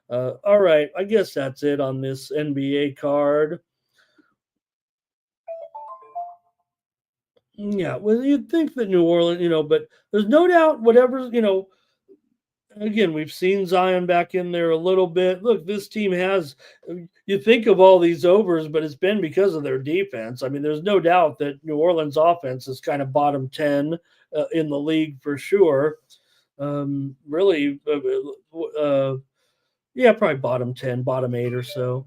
all right. I guess that's it on this NBA card. Yeah, well, you'd think that New Orleans, but there's no doubt whatever, again, we've seen Zion back in there a little bit. Look, this team you think of all these overs, but it's been because of their defense. I mean, there's no doubt that New Orleans offense is kind of bottom 10 in the league for sure. Really, yeah, probably bottom 10, bottom 8 or so.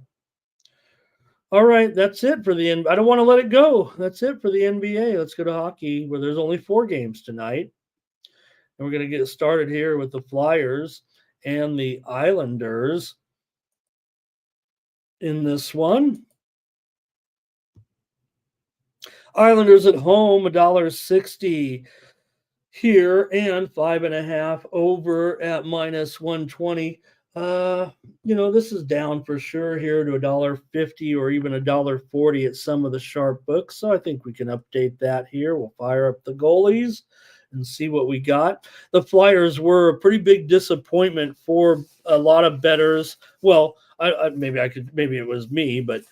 All right, that's it for the NBA. I don't want to let it go. That's it for the NBA. Let's go to hockey, where there's only 4 games tonight. And we're going to get started here with the Flyers and the Islanders in this one. Islanders at home, $1.60 here, and 5.5 over at -120. This is down for sure here to $1.50 or even $1.40 at some of the sharp books. So I think we can update that here. We'll fire up the goalies and see what we got. The Flyers were a pretty big disappointment for a lot of bettors. Well, maybe it was me, but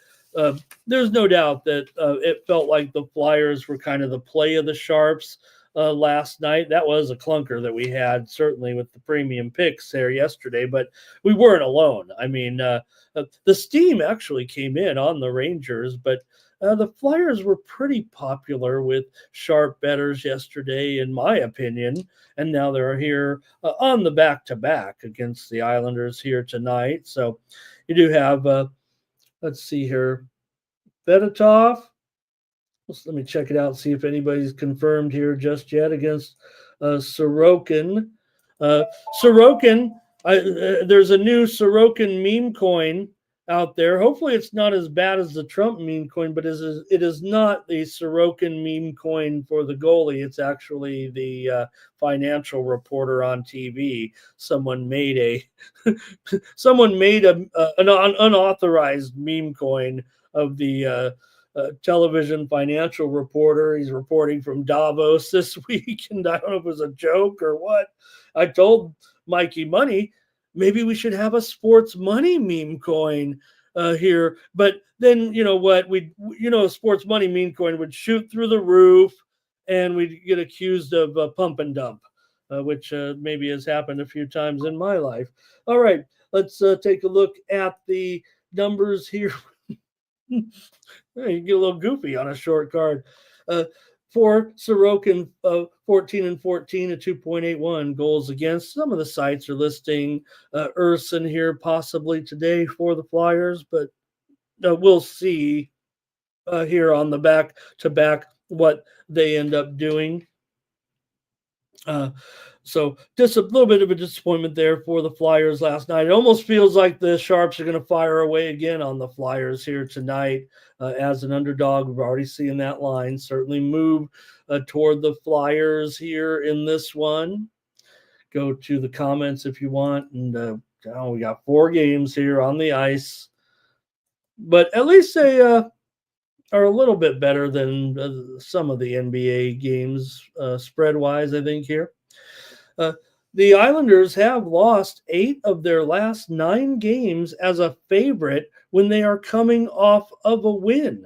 there's no doubt that it felt like the Flyers were kind of the play of the sharps last night. That was a clunker that we had, certainly with the premium picks there yesterday, but we weren't alone. I mean, the steam actually came in on the Rangers, but the Flyers were pretty popular with sharp bettors yesterday, in my opinion, and now they're here on the back-to-back against the Islanders here tonight. So you do have, let's see here, Fedotov. Let me check it out, see if anybody's confirmed here just yet against Sorokin. Sorokin, there's a new Sorokin meme coin out there. Hopefully, it's not as bad as the Trump meme coin, but it is not the Sorokin meme coin for the goalie. It's actually the financial reporter on TV. Someone made a an unauthorized meme coin of the television financial reporter. He's reporting from Davos this week, and I don't know if it was a joke or what. I told Mikey Money, maybe we should have a sports money meme coin here. But then, you know what? Sports money meme coin would shoot through the roof and we'd get accused of pump and dump, which maybe has happened a few times in my life. All right, let's take a look at the numbers here. You get a little goofy on a short card. For Sorokin, 14 and 14 at 2.81 goals against. Some of the sites are listing Urson here possibly today for the Flyers, but we'll see here on the back to back what they end up doing. So just a little bit of a disappointment there for the Flyers last night. It almost feels like the Sharps are going to fire away again on the Flyers here tonight as an underdog. We've already seen that line certainly move toward the Flyers here in this one. Go to the comments if you want. And we got 4 games here on the ice. But at least they are a little bit better than some of the NBA games spread-wise, I think, here. The Islanders have lost 8 of their last 9 games as a favorite when they are coming off of a win.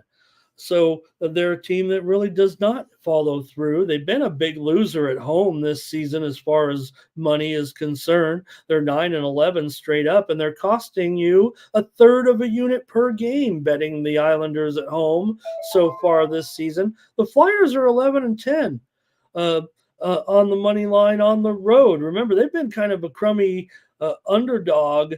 So they're a team that really does not follow through. They've been a big loser at home this season as far as money is concerned. They're 9 and 11 straight up, and they're costing you a third of a unit per game betting the Islanders at home so far this season. The Flyers are 11 and 10. On the money line on the road. Remember, they've been kind of a crummy underdog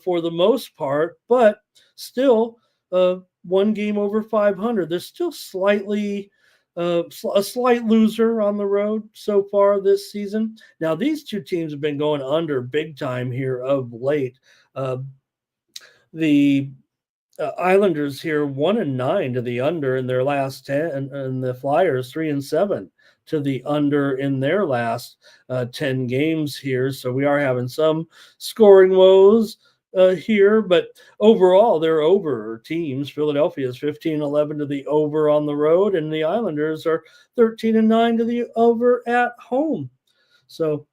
for the most part, but still 1 game over 500. They're still slightly a slight loser on the road so far this season. Now, these two teams have been going under big time here of late. The Islanders here 1 and 9 to the under in their last 10, and the Flyers 3 and 7 to the under in their last 10 games here. So we are having some scoring woes here, but overall they're over teams. Philadelphia is 15-11 to the over on the road, and the Islanders are 13-9 to the over at home. So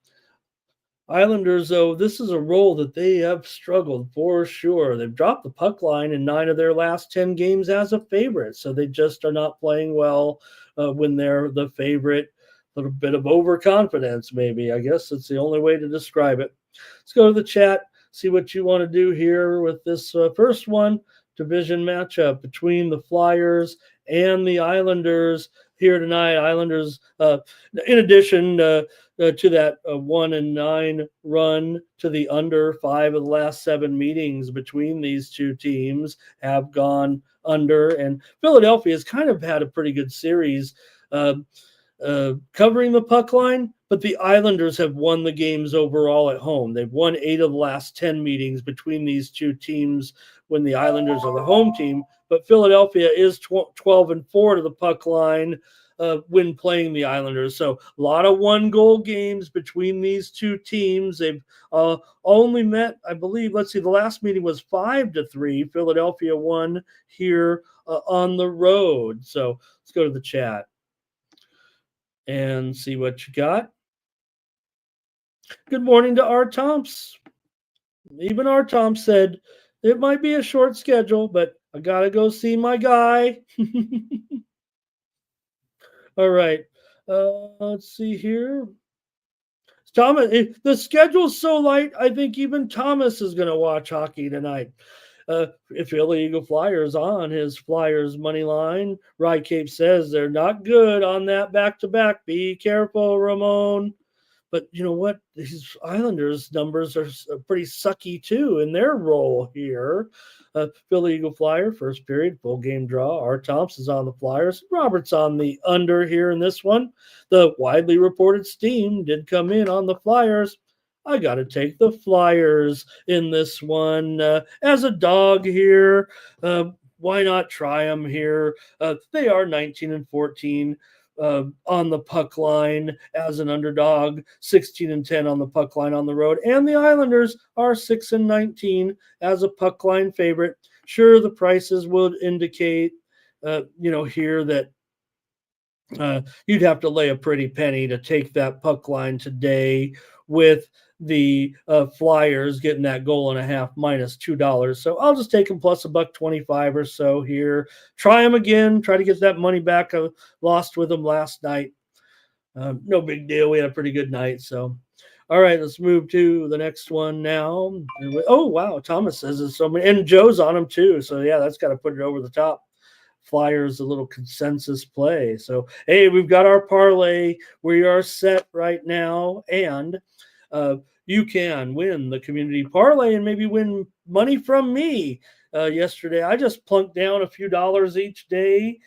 Islanders, though, this is a role that they have struggled for sure. They've dropped the puck line in 9 of their last 10 games as a favorite, so they just are not playing well when they're the favorite. A little bit of overconfidence, maybe. I guess that's the only way to describe it. Let's go to the chat, see what you want to do here with this first one, division matchup between the Flyers and the Islanders here tonight. Islanders, in addition to that 1 and 9 run to the under, 5 of the last 7 meetings between these two teams have gone under, and Philadelphia has kind of had a pretty good series covering the puck line, but the Islanders have won the games overall at home. They've won 8 of the last 10 meetings between these two teams when the Islanders are the home team, but Philadelphia is 12 and 4 to the puck line when playing the Islanders. So a lot of 1-goal games between these two teams. They've only met, I believe, let's see, the last meeting was 5-3. Philadelphia won here on the road. So let's go to the chat and see what you got. Good morning to R. Tomps. Even R. Tomps said it might be a short schedule, but I got to go see my guy. All right. Let's see here. Thomas, the schedule's so light, I think even Thomas is going to watch hockey tonight. If Philly Eagle Flyers on his Flyers money line, Rye Cape says they're not good on that back-to-back. Be careful, Ramon. But you know what? These Islanders numbers are pretty sucky too in their role here. Philly Eagle Flyer, first period, full game draw. R. Thompson's on the Flyers. Roberts on the under here in this one. The widely reported steam did come in on the Flyers. I got to take the Flyers in this one. As a dog here, uh, why not try them here? They are 19-14 on the puck line as an underdog, 16-10 on the puck line on the road, and the Islanders are 6-19 as a puck line favorite. Sure, the prices would indicate, here that you'd have to lay a pretty penny to take that puck line today with the Flyers getting that goal and a half minus $2. So I'll just take them plus $1.25 or so here. Try them again. Try to get that money back. I lost with them last night. No big deal. We had a pretty good night. So, all right, let's move to the next one now. Oh wow, Thomas says there's so many, and Joe's on them too. So yeah, that's got to put it over the top. Flyers a little consensus play. So, hey, we've got our parlay. We are set right now, and you can win the community parlay and maybe win money from me. Yesterday, I just plunked down a few dollars each day,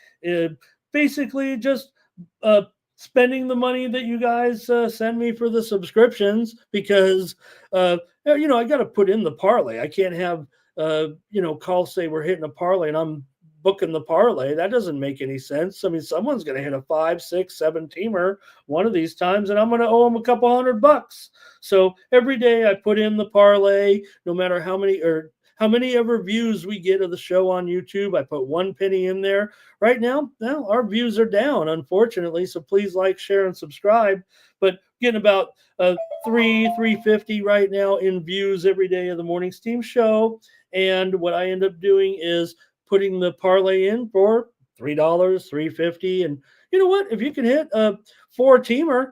basically just uh, spending the money that you guys send me for the subscriptions because, I got to put in the parlay. I can't have, calls say we're hitting a parlay and I'm booking the parlay. That doesn't make any sense. I mean, someone's going to hit a 5, 6, 7 teamer one of these times, and I'm going to owe them a couple $100. So every day I put in the parlay, no matter how many ever views we get of the show on YouTube. I put 1 penny in there. Right now, our views are down, unfortunately. So please like, share, and subscribe. But getting about 350 right now in views every day of the Morning Steam show. And what I end up doing is putting the parlay in for $3, $3.50. And you know what? If you can hit a 4-teamer,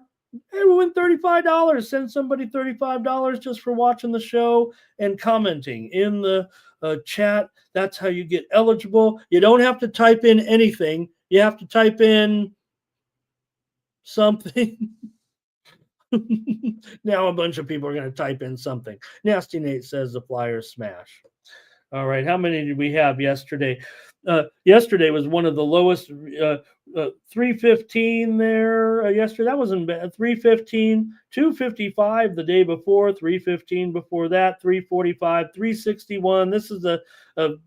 hey, we'll win $35. Send somebody $35 just for watching the show and commenting in the chat. That's how you get eligible. You don't have to type in anything. You have to type in something. Now a bunch of people are going to type in something. Nasty Nate says the Flyers smash. All right. How many did we have yesterday? Yesterday was one of the lowest, 315 there yesterday. That wasn't bad. 315, 255 the day before, 315 before that, 345, 361. This is the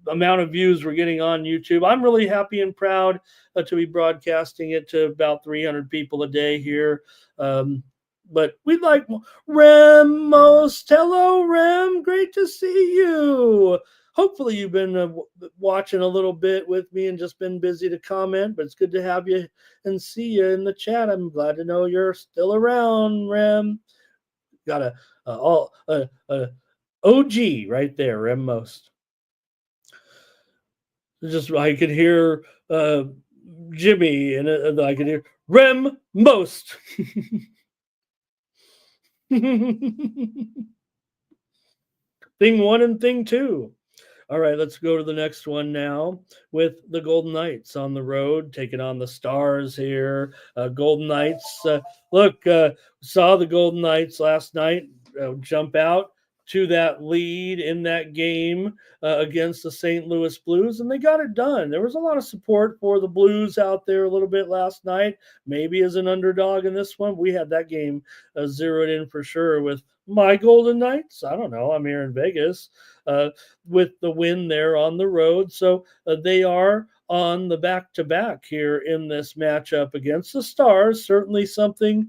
amount of views we're getting on YouTube. I'm really happy and proud to be broadcasting it to about 300 people a day here. But we'd like Rem most. Hello, Rem. Great to see you. Hopefully you've been watching a little bit with me and just been busy to comment, but it's good to have you and see you in the chat. I'm glad to know you're still around, Rem. Got a OG right there, Rem most. Just I could hear Jimmy and I could hear Rem most. Thing 1 and thing 2. All right, let's go to the next one now with the Golden Knights on the road, taking on the Stars here. Golden Knights, saw the Golden Knights last night jump out to that lead in that game against the St. Louis Blues, and they got it done. There was a lot of support for the Blues out there a little bit last night, maybe as an underdog in this one. We had that game zeroed in for sure with my Golden Knights. I don't know. I'm here in Vegas with the win there on the road. So they are on the back-to-back here in this matchup against the Stars. Certainly something,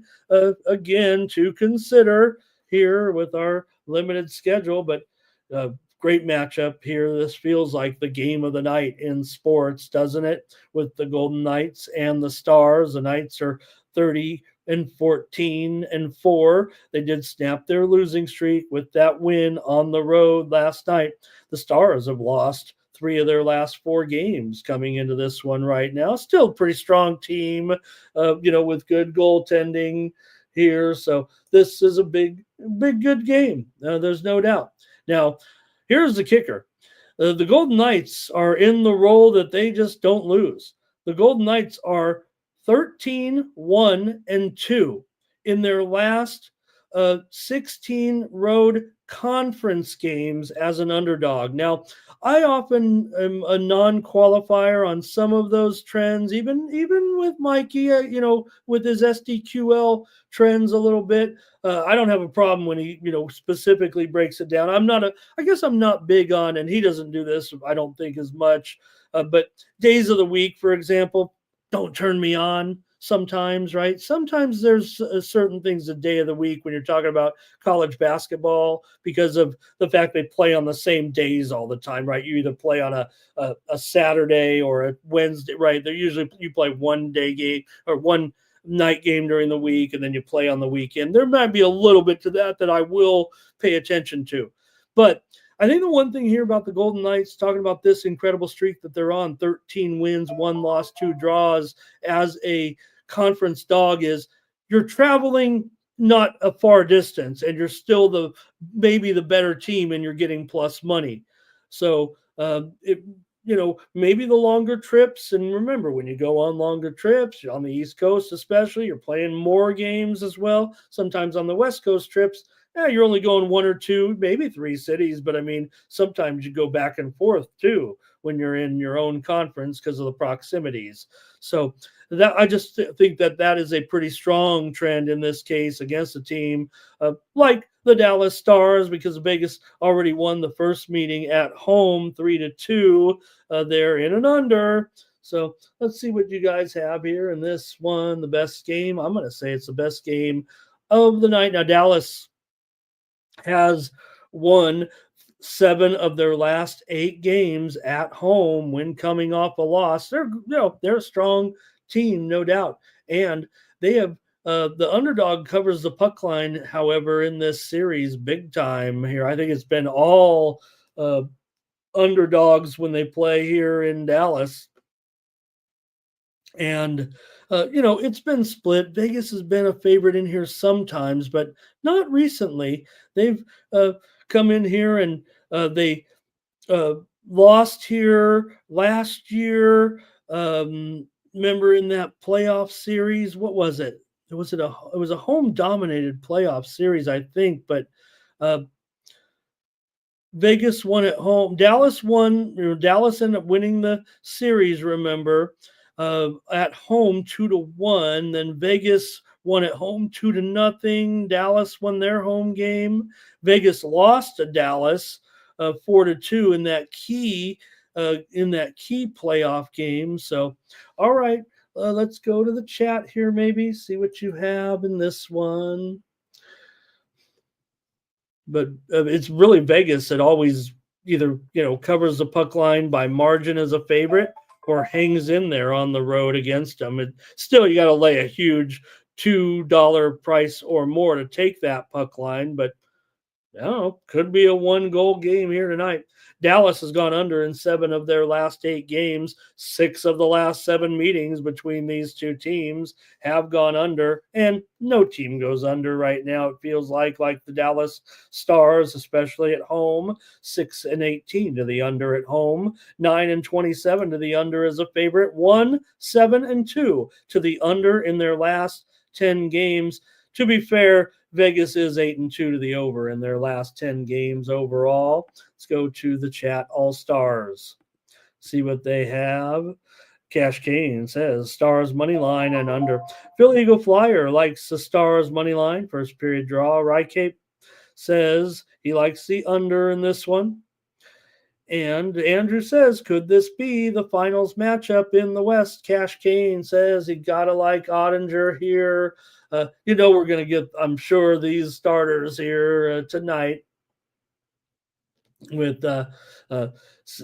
again, to consider here with our limited schedule, but great matchup here. This feels like the game of the night in sports, doesn't it? With the Golden Knights and the Stars. The Knights are 30-14-4. They did snap their losing streak with that win on the road last night. The Stars have lost 3 of their last 4 games coming into this one right now. Still a pretty strong team, with good goaltending here. So this is a big, good game. There's no doubt. Now, here's the kicker. The Golden Knights are in the role that they just don't lose. The Golden Knights are 13-1-2 in their last 16 road conference games as an underdog. Now, I often am a non-qualifier on some of those trends, even with Mikey, with his SDQL trends a little bit. I don't have a problem when he, specifically breaks it down. I guess I'm not big on, and he doesn't do this, I don't think, as much. But days of the week, for example, don't turn me on sometimes, right? Sometimes there's certain things a day of the week when you're talking about college basketball because of the fact they play on the same days all the time, right? You either play on a Saturday or a Wednesday, right? They're usually you play one day game or one night game during the week and then you play on the weekend. There might be a little bit to that I will pay attention to. But I think the one thing here about the Golden Knights, talking about this incredible streak that they're on, 13 wins, 1 loss, 2 draws as a conference dog, is you're traveling not a far distance and you're still maybe the better team and you're getting plus money. So maybe the longer trips. And remember, when you go on longer trips, on the East Coast especially, you're playing more games as well. Sometimes on the West Coast trips, you're only going 1 or 2, maybe 3 cities. But I mean, sometimes you go back and forth too when you're in your own conference because of the proximities. So I just think that is a pretty strong trend in this case against a team like the Dallas Stars, because Vegas already won the first meeting at home 3-2. They're in and under. So let's see what you guys have here in this one. The best game, I'm going to say it's the best game of the night. Now, Dallas has won 7 of their last 8 games at home when coming off a loss. They're a strong team, no doubt. And they have the underdog covers the puck line, however, in this series big time here. I think it's been all underdogs when they play here in Dallas. And it's been split. Vegas has been a favorite in here sometimes, but not recently. They've come in here and they lost here last year. Remember in that playoff series, what was it? It was a home dominated playoff series, I think, but Vegas won at home. Dallas won. Dallas ended up winning the series. Remember, at home 2-1. Then Vegas won at home 2-0. Dallas won their home game. Vegas lost to Dallas 4-2 in that key playoff game. So, all right, let's go to the chat here. Maybe see what you have in this one. But it's really Vegas that always either covers the puck line by margin as a favorite or hangs in there on the road against them. Still, you got to lay a huge $2 price or more to take that puck line, but I don't know, could be a 1-goal game here tonight. Dallas has gone under in 7 of their last 8 games. 6 of the last 7 meetings between these two teams have gone under, and no team goes under right now. It feels like the Dallas Stars, especially at home, 6-18 to the under at home, 9-27 to the under as a favorite, 1-7-2 to the under in their last 10 games. To be fair, Vegas is 8-2 to the over in their last 10 games overall. Let's go to the chat All-Stars. See what they have. Cash Kane says Stars money line and under. Phil Eagle Flyer likes the Stars money line. First period draw. Rycape says he likes the under in this one. And Andrew says, could this be the finals matchup in the West? Cash Kane says he gotta like Ottinger here. We're going to get, I'm sure, these starters here tonight with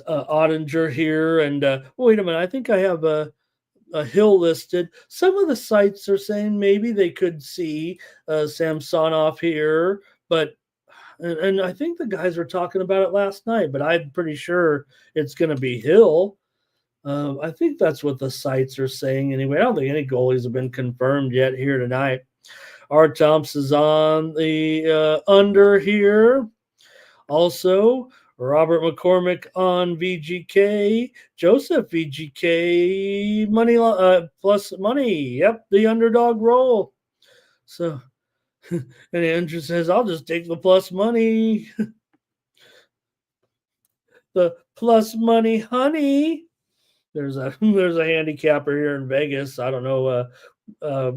Ottinger here. And wait a minute, I think I have a Hill listed. Some of the sites are saying maybe they could see Samsonov here, but and I think the guys were talking about it last night, but I'm pretty sure it's going to be Hill. I think that's what the sites are saying anyway. I don't think any goalies have been confirmed yet here tonight. Art Thompson's on the under here. Also, Robert McCormick on VGK. Joseph VGK money plus money. Yep, the underdog roll. So And Andrew says, I'll just take the plus money. The plus money, honey. There's a there's a handicapper here in Vegas. I don't know. Uh,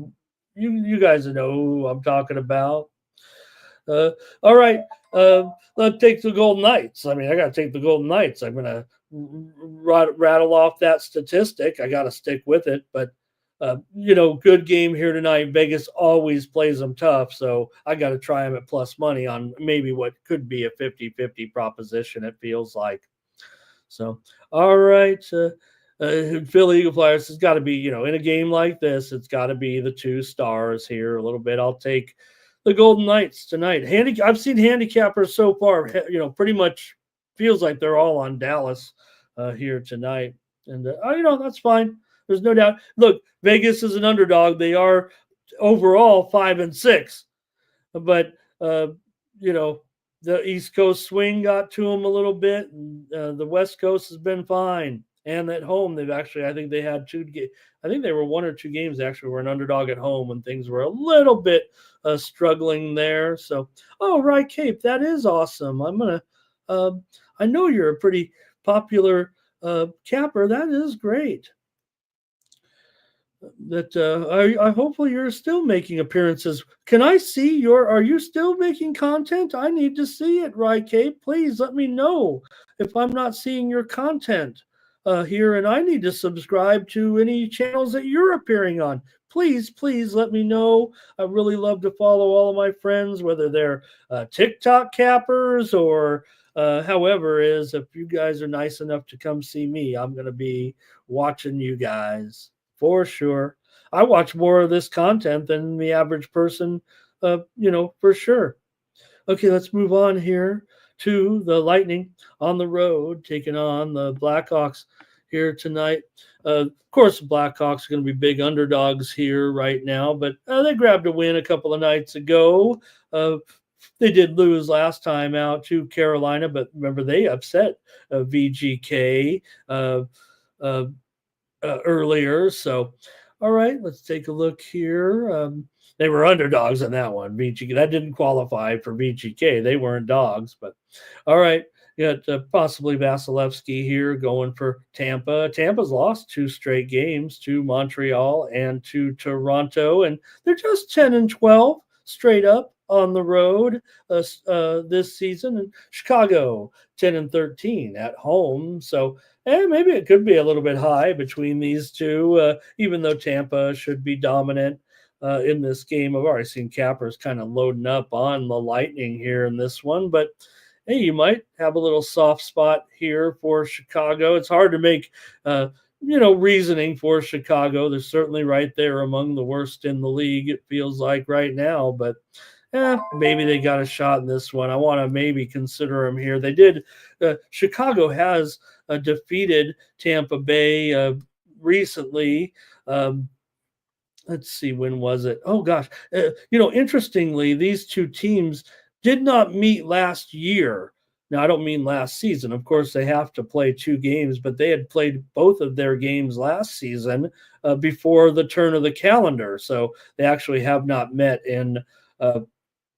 you guys know who I'm talking about. Uh, all right. Let's take the Golden Knights. I mean, I got to take the Golden Knights. I'm gonna rattle off that statistic. I got to stick with it. But good game here tonight. Vegas always plays them tough, so I got to try them at plus money on maybe what could be a 50-50 proposition. It feels like. So, all right. Philly Eagle Flyers has got to be, in a game like this, it's got to be the two stars here a little bit. I'll take the Golden Knights tonight. I've seen handicappers so far, pretty much feels like they're all on Dallas here tonight. And, that's fine. There's no doubt. Look, Vegas is an underdog. They are overall 5-6. But, the East Coast swing got to them a little bit, and the West Coast has been fine. And at home, I think they had I think they were one or two games actually were an underdog at home when things were a little bit struggling there. So, oh, right, Cape, that is awesome. I know you're a pretty popular capper. That is great. That I hopefully you're still making appearances. Can I see are you still making content? I need to see it, right, Kate? Please let me know if I'm not seeing your content here, and I need to subscribe to any channels that you're appearing on. Please let me know. I really love to follow all of my friends, whether they're TikTok cappers or however is. If you guys are nice enough to come see me, I'm going to be watching you guys. For sure. I watch more of this content than the average person, for sure. Okay, let's move on here to the Lightning on the road, taking on the Blackhawks here tonight. Of course, the Blackhawks are going to be big underdogs here right now, but they grabbed a win a couple of nights ago. They did lose last time out to Carolina, but remember, they upset VGK. Earlier. So, all right, let's take a look here. They were underdogs in that one. VGK that didn't qualify for VGK. They weren't dogs, but all right. You got possibly Vasilevsky here going for Tampa. Tampa's lost 2 straight games to Montreal and to Toronto, and they're just 10-12 straight up on the road this season. And Chicago 10-13 at home. So maybe it could be a little bit high between these two, even though Tampa should be dominant in this game. I've already seen cappers kind of loading up on the Lightning here in this one, but hey, you might have a little soft spot here for Chicago. It's hard to make, reasoning for Chicago. They're certainly right there among the worst in the league, it feels like right now, but maybe they got a shot in this one. I want to maybe consider them here. They did. Chicago has defeated Tampa Bay recently. Let's see, when was it? Oh gosh, interestingly, these two teams did not meet last year. Now, I don't mean last season. Of course, they have to play 2 games, but they had played both of their games last season before the turn of the calendar. So they actually have not met in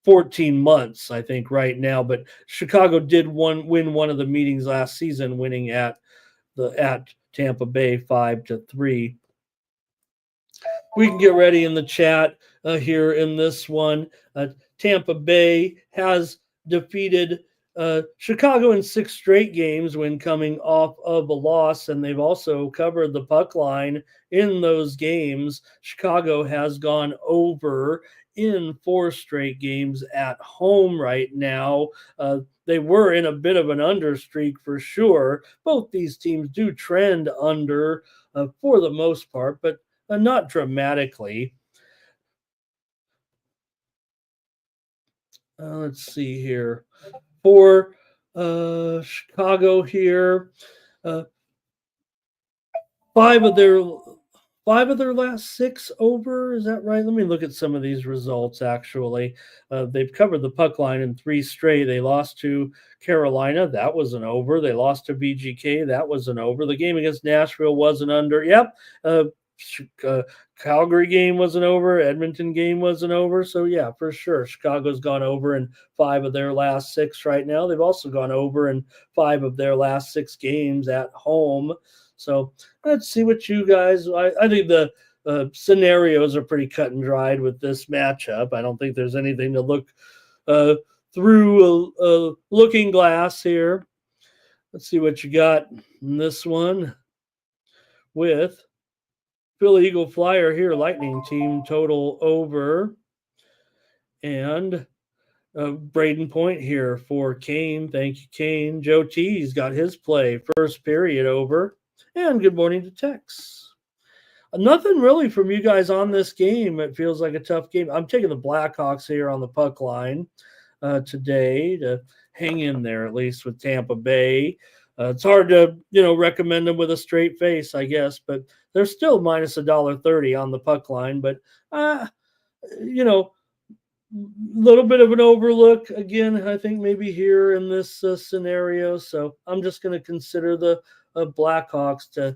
14 months, I think, right now. But Chicago did win one of the meetings last season, winning at Tampa Bay 5-3. We can get ready in the chat here in this one. Tampa Bay has defeated Chicago in 6 straight games when coming off of a loss, and they've also covered the puck line in those games. Chicago has gone over in 4 straight games at home right now. They were in a bit of an under streak for sure. Both these teams do trend under for the most part, but not dramatically. Let's see here. For Chicago here, 5 of their last 6 over. Is that right? Let me look at some of these results, actually. They've covered the puck line in 3 straight. They lost to Carolina. That was an over. They lost to VGK. That was an over. The game against Nashville was an under. Yep. Calgary game wasn't over, Edmonton game wasn't over. So yeah, for sure, Chicago's gone over in 5 of their last 6 right now. They've also gone over in 5 of their last 6 games at home. So let's see what you guys. I think the scenarios are pretty cut and dried with this matchup. I don't think there's anything to look uh, through a looking glass here. Let's see what you got in this one with Philly Eagle Flyer here, Lightning team total over. And Braden Point here for Kane. Thank you, Kane. Joe T's got his play. First period over. And good morning to Tex. Nothing really from you guys on this game. It feels like a tough game. I'm taking the Blackhawks here on the puck line today to hang in there, at least with Tampa Bay. It's hard to, recommend them with a straight face, I guess, but they're still minus $1.30 on the puck line. But, little bit of an overlook again, I think maybe here in this scenario. So I'm just going to consider the Blackhawks to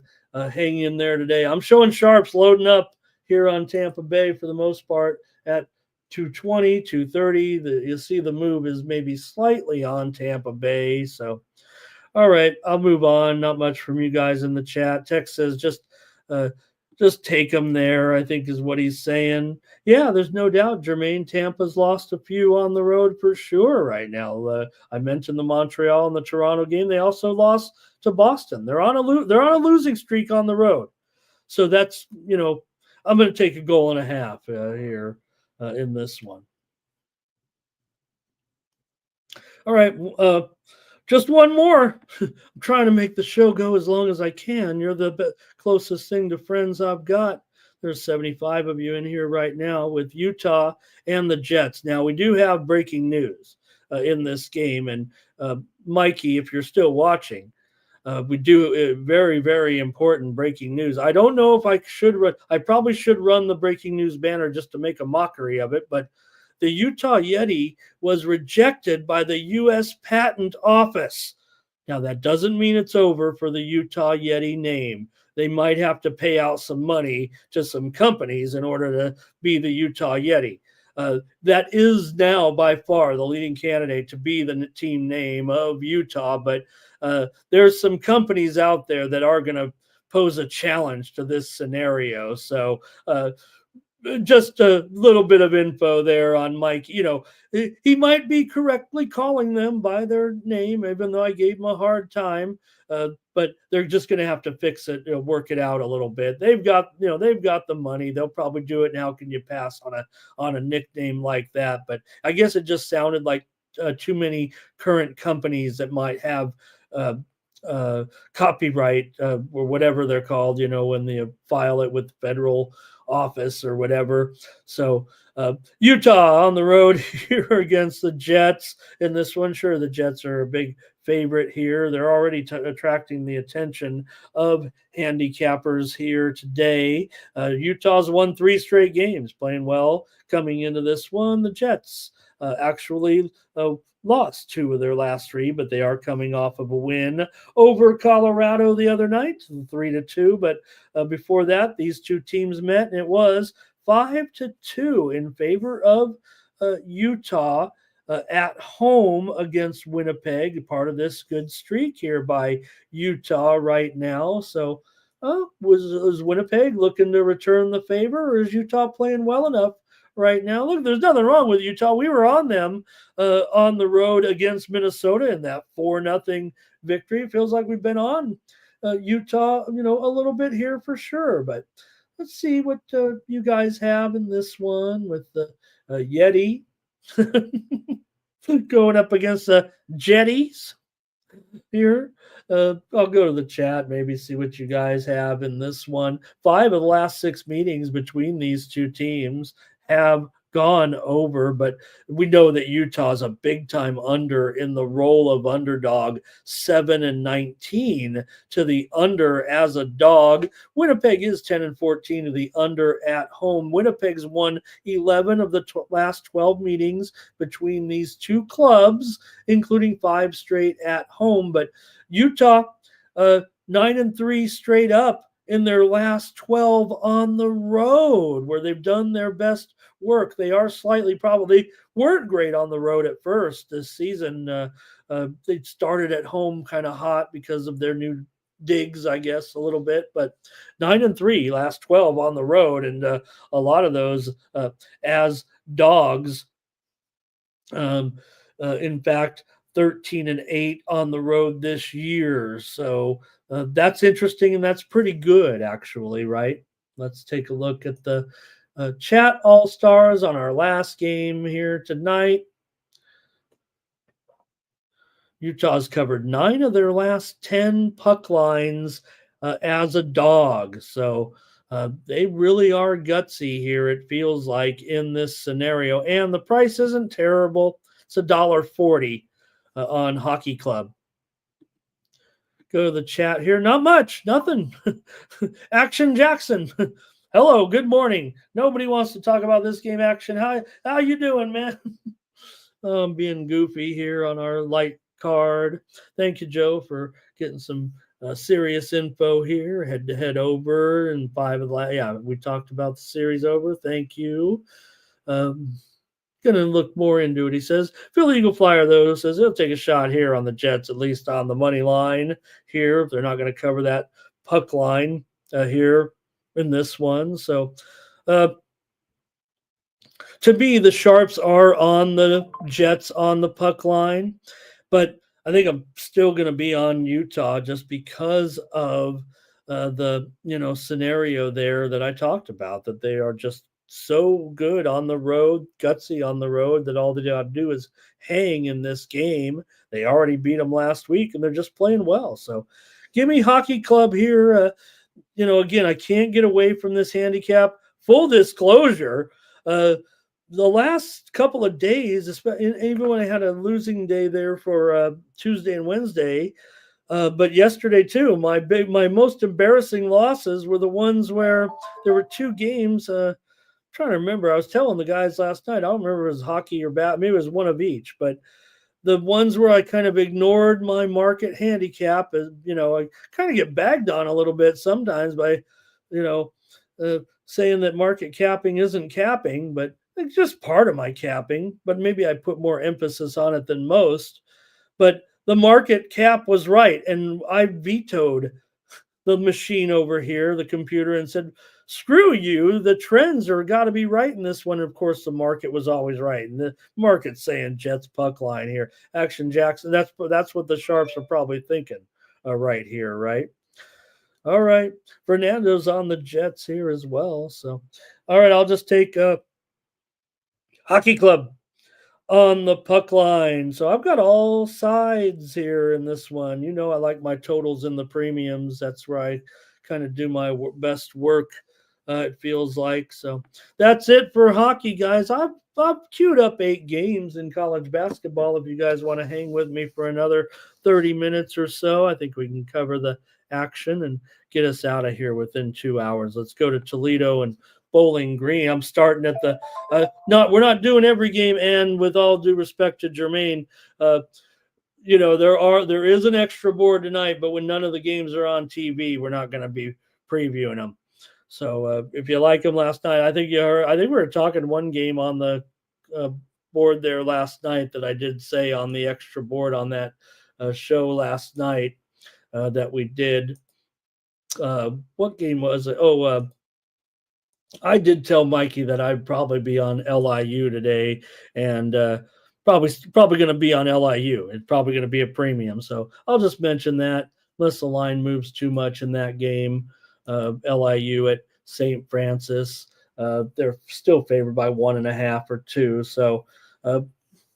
hang in there today. I'm showing sharps loading up here on Tampa Bay for the most part at 220, 230. You'll see the move is maybe slightly on Tampa Bay. So, all right, I'll move on. Not much from you guys in the chat. Tex says just take them there, I think is what he's saying. Yeah, there's no doubt, Jermaine. Tampa's lost a few on the road for sure right now. I mentioned the Montreal and the Toronto game. They also lost to Boston. They're on a losing streak on the road. So that's, I'm going to take 1.5 goals here in this one. All right, just one more. I'm trying to make the show go as long as I can. You're the closest thing to friends I've got. There's 75 of you in here right now with Utah and the Jets. Now, we do have breaking news in this game. And Mikey, if you're still watching, we do very, very important breaking news. I don't know if I should run. I probably should run the breaking news banner just to make a mockery of it, but the Utah Yeti was rejected by the U.S. Patent Office. Now, that doesn't mean it's over for the Utah Yeti name. They might have to pay out some money to some companies in order to be the Utah Yeti. That is now by far the leading candidate to be the team name of Utah, but there's some companies out there that are going to pose a challenge to this scenario. So, just a little bit of info there on Mike. He might be correctly calling them by their name, even though I gave him a hard time. But they're just going to have to fix it, work it out a little bit. They've got the money. They'll probably do it. Now, can you pass on a nickname like that? But I guess it just sounded like too many current companies that might have copyright or whatever they're called, when they file it with federal office or whatever. So Utah on the road here against the Jets in this one. Sure, the Jets are a big favorite here. They're already attracting the attention of handicappers here today. Utah's won 3 straight games, playing well coming into this one. The Jets actually lost 2 of their last 3, but they are coming off of a win over Colorado the other night, 3-2. But before that, these 2 teams met, and it was 5-2 in favor of Utah at home against Winnipeg. Part of this good streak here by Utah right now. So was Winnipeg looking to return the favor, or is Utah playing well enough right now? Look, there's nothing wrong with Utah. We were on them on the road against Minnesota in that 4-0 victory. It feels like we've been on Utah, a little bit here for sure. But let's see what you guys have in this one with the Yeti going up against the Jetties here. I'll go to the chat, maybe see what you guys have in this one. 5 of the last 6 meetings between these 2 teams have gone over, but we know that Utah's a big time under in the role of underdog, 7-19 to the under as a dog. Winnipeg is 10-14 to the under at home. Winnipeg's won 11 of the last 12 meetings between these 2 clubs, including 5 straight at home. But Utah, 9-3 straight up in their last 12 on the road, where they've done their best work. They are slightly probably weren't great on the road at first this season. They started at home kind of hot because of their new digs, I guess, a little bit, but 9-3 last 12 on the road, and a lot of those as dogs. Um, in fact, 13-8 on the road this year. So that's interesting, and that's pretty good, actually, right? Let's take a look at the chat all stars on our last game here tonight. Utah's covered 9 of their last 10 puck lines as a dog. So they really are gutsy here, it feels like, in this scenario. And the price isn't terrible. It's $1.40 on Hockey Club. Go to the chat here. Not much. Nothing. Action Jackson. Hello. Good morning. Nobody wants to talk about this game, Action. How you doing, man? Being goofy here on our light card. Thank you, Joe, for getting some serious info here. Head to head over and 5 of the last. Yeah, we talked about the series over. Thank you. Gonna look more into it. He says Philly Eagle Flyer though says he'll take a shot here on the Jets, at least on the money line here. If they're not going to cover that puck line here in this one, so. To me, the Sharps are on the Jets on the puck line, but I think I'm still going to be on Utah just because of the scenario there that I talked about, that they are just so good on the road, gutsy on the road, that all they got to do is hang in this game. They already beat them last week, and they're just playing well. So give me Hockey Club here. Again, I can't get away from this handicap. Full disclosure, the last couple of days, even when I had a losing day there for Tuesday and Wednesday, but yesterday too, my most embarrassing losses were the ones where there were 2 games. Trying to remember, I was telling the guys last night, I don't remember if it was hockey or bat, maybe it was one of each, but the ones where I kind of ignored my market handicap, I kind of get bagged on a little bit sometimes by, saying that market capping isn't capping, but it's just part of my capping. But maybe I put more emphasis on it than most. But the market cap was right, and I vetoed the machine over here, the computer, and said, screw you, the trends are got to be right in this one. Of course, the market was always right, and the market's saying Jets puck line here. Action Jackson, that's what the Sharps are probably thinking right here, right? All right, Fernando's on the Jets here as well. So, all right, I'll just take Hockey Club on the puck line. So I've got all sides here in this one. I like my totals in the premiums. That's where I kind of do my best work, it feels like. So that's it for hockey, guys. I've queued up 8 games in college basketball. If you guys want to hang with me for another 30 minutes or so, I think we can cover the action and get us out of here within 2 hours. Let's go to Toledo and Bowling Green. I'm starting at the we're not doing every game, and with all due respect to Jermaine, there is an extra board tonight, but when none of the games are on TV, we're not going to be previewing them. So if you like them last night, I think we were talking one game on the board there last night that I did say on the extra board on that show last night that we did. What game was it? I did tell Mikey that I'd probably be on LIU today, and probably going to be on LIU. It's probably going to be a premium, so I'll just mention that unless the line moves too much in that game. LIU at St. Francis, they're still favored by 1.5 or 2, so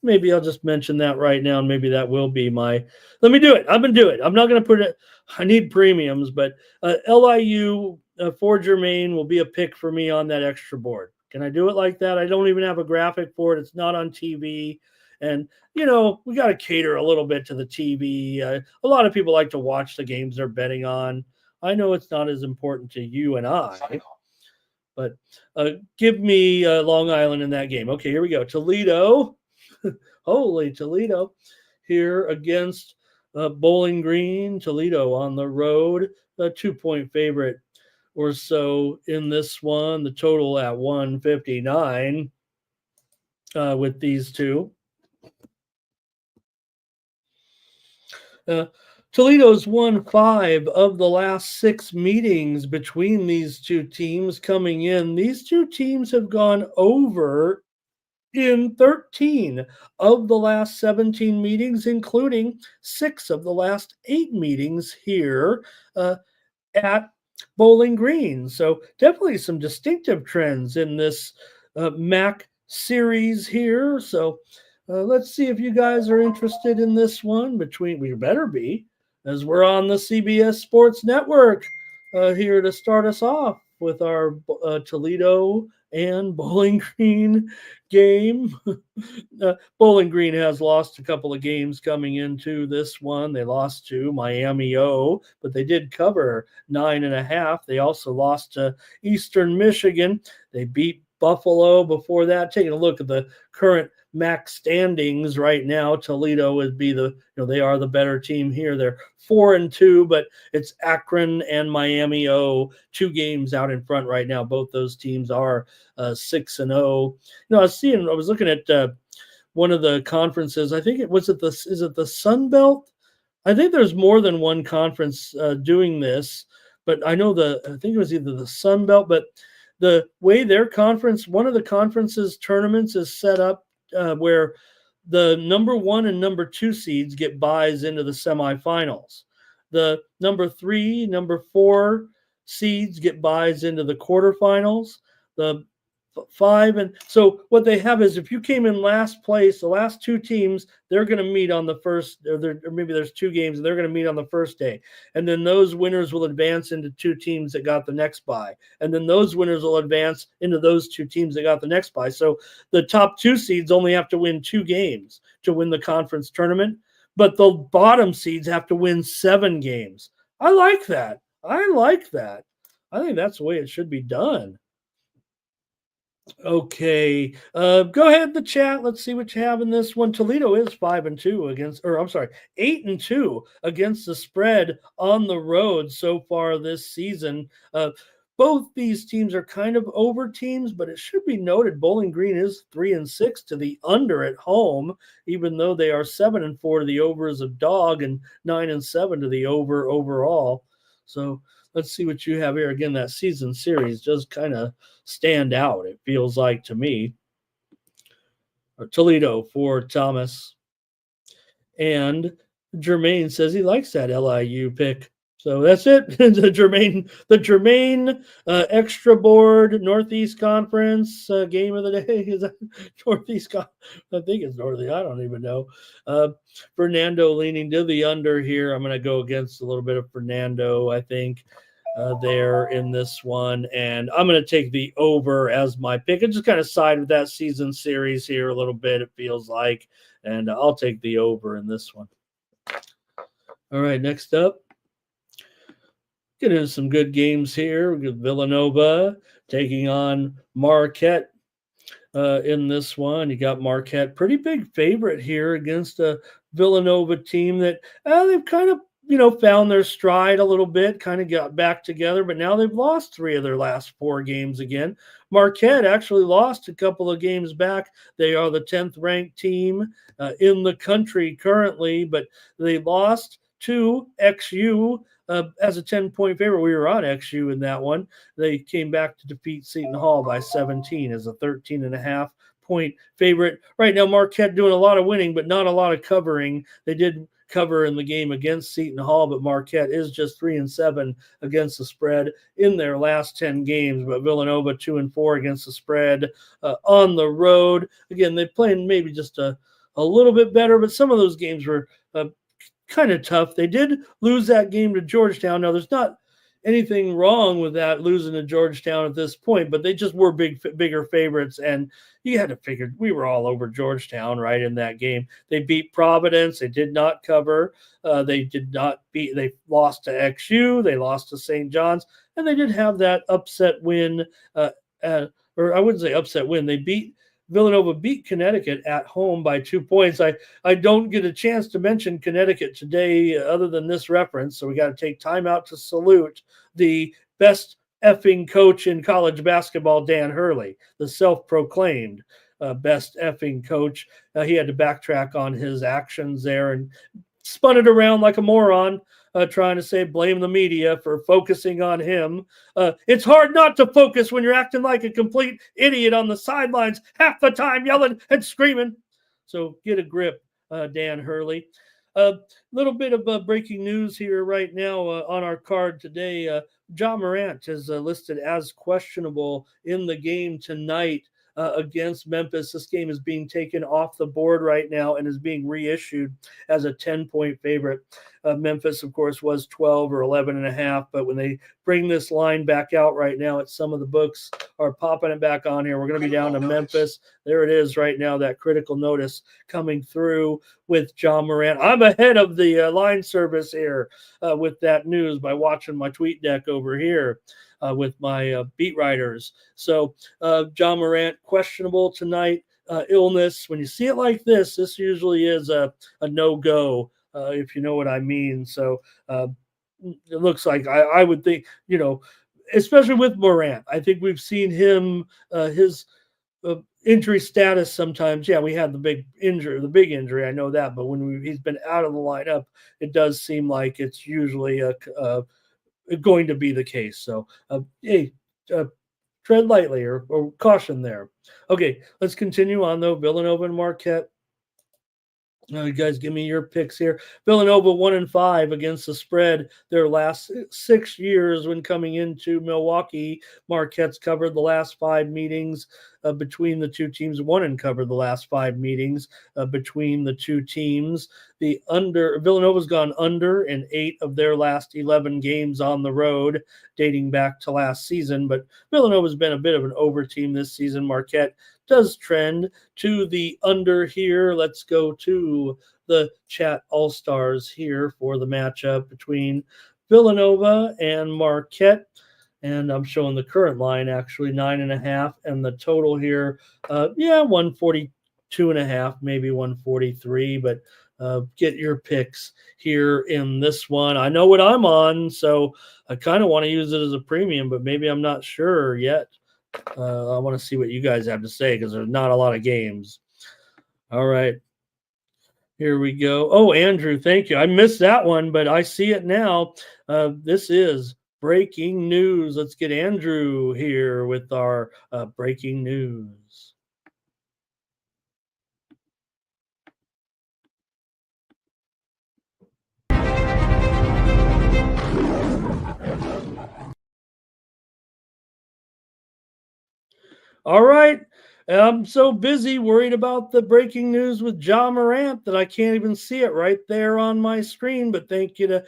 maybe I'll just mention that right now, and maybe that will be my. Let me do it. I'm gonna do it. I'm not gonna put it. I need premiums, but LIU for Jermaine will be a pick for me on that extra board. Can I do it like that? I don't even have a graphic for it. It's not on TV. And, we got to cater a little bit to the TV. A lot of people like to watch the games they're betting on. I know it's not as important to you and I, but give me Long Island in that game. Okay, here we go. Toledo. Holy Toledo here against Bowling Green. Toledo on the road, a 2-point favorite or so in this one. The total at 159 with these two. Toledo's won 5 of the last 6 meetings between these two teams coming in. These two teams have gone over in 13 of the last 17 meetings, including 6 of the last 8 meetings here at Bowling Green. So definitely some distinctive trends in this MAC series here. So let's see if you guys are interested in this one. We better be, as we're on the CBS Sports Network here to start us off with our Toledo and Bowling Green game. Bowling Green has lost a couple of games coming into this one. They lost to Miami O, but they did cover 9.5. They also lost to Eastern Michigan. They beat Buffalo before that. Taking a look at the current MAC standings right now, Toledo would be they are the better team here. They're 4-2, but it's Akron and Miami O, 2 games out in front right now. Both those teams are 6-0. I was looking at one of the conferences. I think is it the Sun Belt? I think there's more than one conference doing this, but I think it was either the Sun Belt, but the way their conference, one of the conferences tournaments is set up where the number 1 and number 2 seeds get buys into the semifinals. The number 3, number 4 seeds get buys into the quarterfinals. The 5 and so what they have is if you came in last place, the last 2 teams, they're going to meet on the first, or maybe there's 2 games and they're going to meet on the first day, and then those winners will advance into 2 teams that got the next bye, and then those winners will advance into those 2 teams that got the next bye. So the top 2 seeds only have to win 2 games to win the conference tournament, but the bottom seeds have to win 7 games. I like that. I think that's the way it should be done. Okay, go ahead in the chat. Let's see what you have in this one. Toledo is 5-2 against, or I'm sorry, 8-2 against the spread on the road so far this season. Both these teams are kind of over teams, but it should be noted Bowling Green is 3-6 to the under at home, even though they are 7-4 to the over as a dog and 9-7 to the over overall. So let's see what you have here. Again, that season series does kind of stand out, it feels like to me. Toledo for Thomas. And Jermaine says he likes that LIU pick. So that's it. the Jermaine extra board Northeast Conference game of the day. Is that Northeast? I think it's Northeast. I don't even know. Fernando leaning to the under here. I'm going to go against a little bit of Fernando, I think, there in this one. And I'm going to take the over as my pick. And just kind of side with that season series here a little bit, it feels like. And I'll take the over in this one. All right, next up. Get into some good games here. We got Villanova taking on Marquette in this one. You got Marquette, pretty big favorite here against a Villanova team that they've kind of, found their stride a little bit, kind of got back together, but now they've lost 3 of their last 4 games again. Marquette actually lost a couple of games back. They are the 10th ranked team in the country currently, but they lost to XU as a 10-point favorite. We were on XU in that one. They came back to defeat Seton Hall by 17 as a 13.5-point favorite. Right now, Marquette doing a lot of winning, but not a lot of covering. They did cover in the game against Seton Hall, but Marquette is just 3-7 against the spread in their last 10 games. But Villanova 2-4 against the spread on the road. Again, they played maybe just a little bit better, but some of those games were kind of tough. They did lose that game to Georgetown. Now, there's not anything wrong with that, losing to Georgetown at this point, but they just were bigger favorites, and you had to figure we were all over Georgetown right in that game. They beat Providence. They did not cover. They lost to XU. They lost to St. John's, and they did have that upset win, or I wouldn't say upset win. Villanova beat Connecticut at home by 2 points. I don't get a chance to mention Connecticut today other than this reference, so we got to take time out to salute the best effing coach in college basketball, Dan Hurley, the self-proclaimed best effing coach. He had to backtrack on his actions there and spun it around like a moron, trying to say blame the media for focusing on him. It's hard not to focus when you're acting like a complete idiot on the sidelines half the time, yelling and screaming. So get a grip, Dan Hurley. A little bit of breaking news here right now on our card today. Ja Morant is listed as questionable in the game tonight against Memphis. This game is being taken off the board right now and is being reissued as a 10-point favorite. Memphis, of course, was 12 or 11 and a half, but when they bring this line back out right now, at some of the books are popping it back on here. We're going to be down to Memphis. There it is right now, that critical notice coming through with Ja Morant. I'm ahead of the line service here with that news by watching my tweet deck over here. With my beat writers. So Ja Morant questionable tonight, illness. When you see it like this usually is a no-go, if you know what I mean. So it looks like I would think, especially with Morant, I think we've seen him, his injury status sometimes. Yeah, we had the big injury. I know that, but when he's been out of the lineup, it does seem like it's usually going to be the case. So, hey, tread lightly or caution there. Okay, let's continue on though. Villanova and Marquette. You guys give me your picks here. Villanova 1-5 against the spread their last 6 years when coming into Milwaukee. Marquette's covered the last 5 meetings between the two teams. Won and covered the last 5 meetings between the two teams. Villanova's gone under in 8 of their last 11 games on the road, dating back to last season. But Villanova's been a bit of an over team this season. Marquette does trend to the under here. Let's go to the chat all-stars here for the matchup between Villanova and Marquette. And I'm showing the current line, actually 9.5, and the total here, 142.5, maybe 143, but get your picks here in this one. I know what I'm on, so I kind of want to use it as a premium, but maybe I'm not sure yet. I want to see what you guys have to say because there's not a lot of games. All right. Here we go. Oh, Andrew, thank you. I missed that one, but I see it now. This is breaking news. Let's get Andrew here with our breaking news. All right. I'm so busy worried about the breaking news with Ja Morant that I can't even see it right there on my screen. But thank you to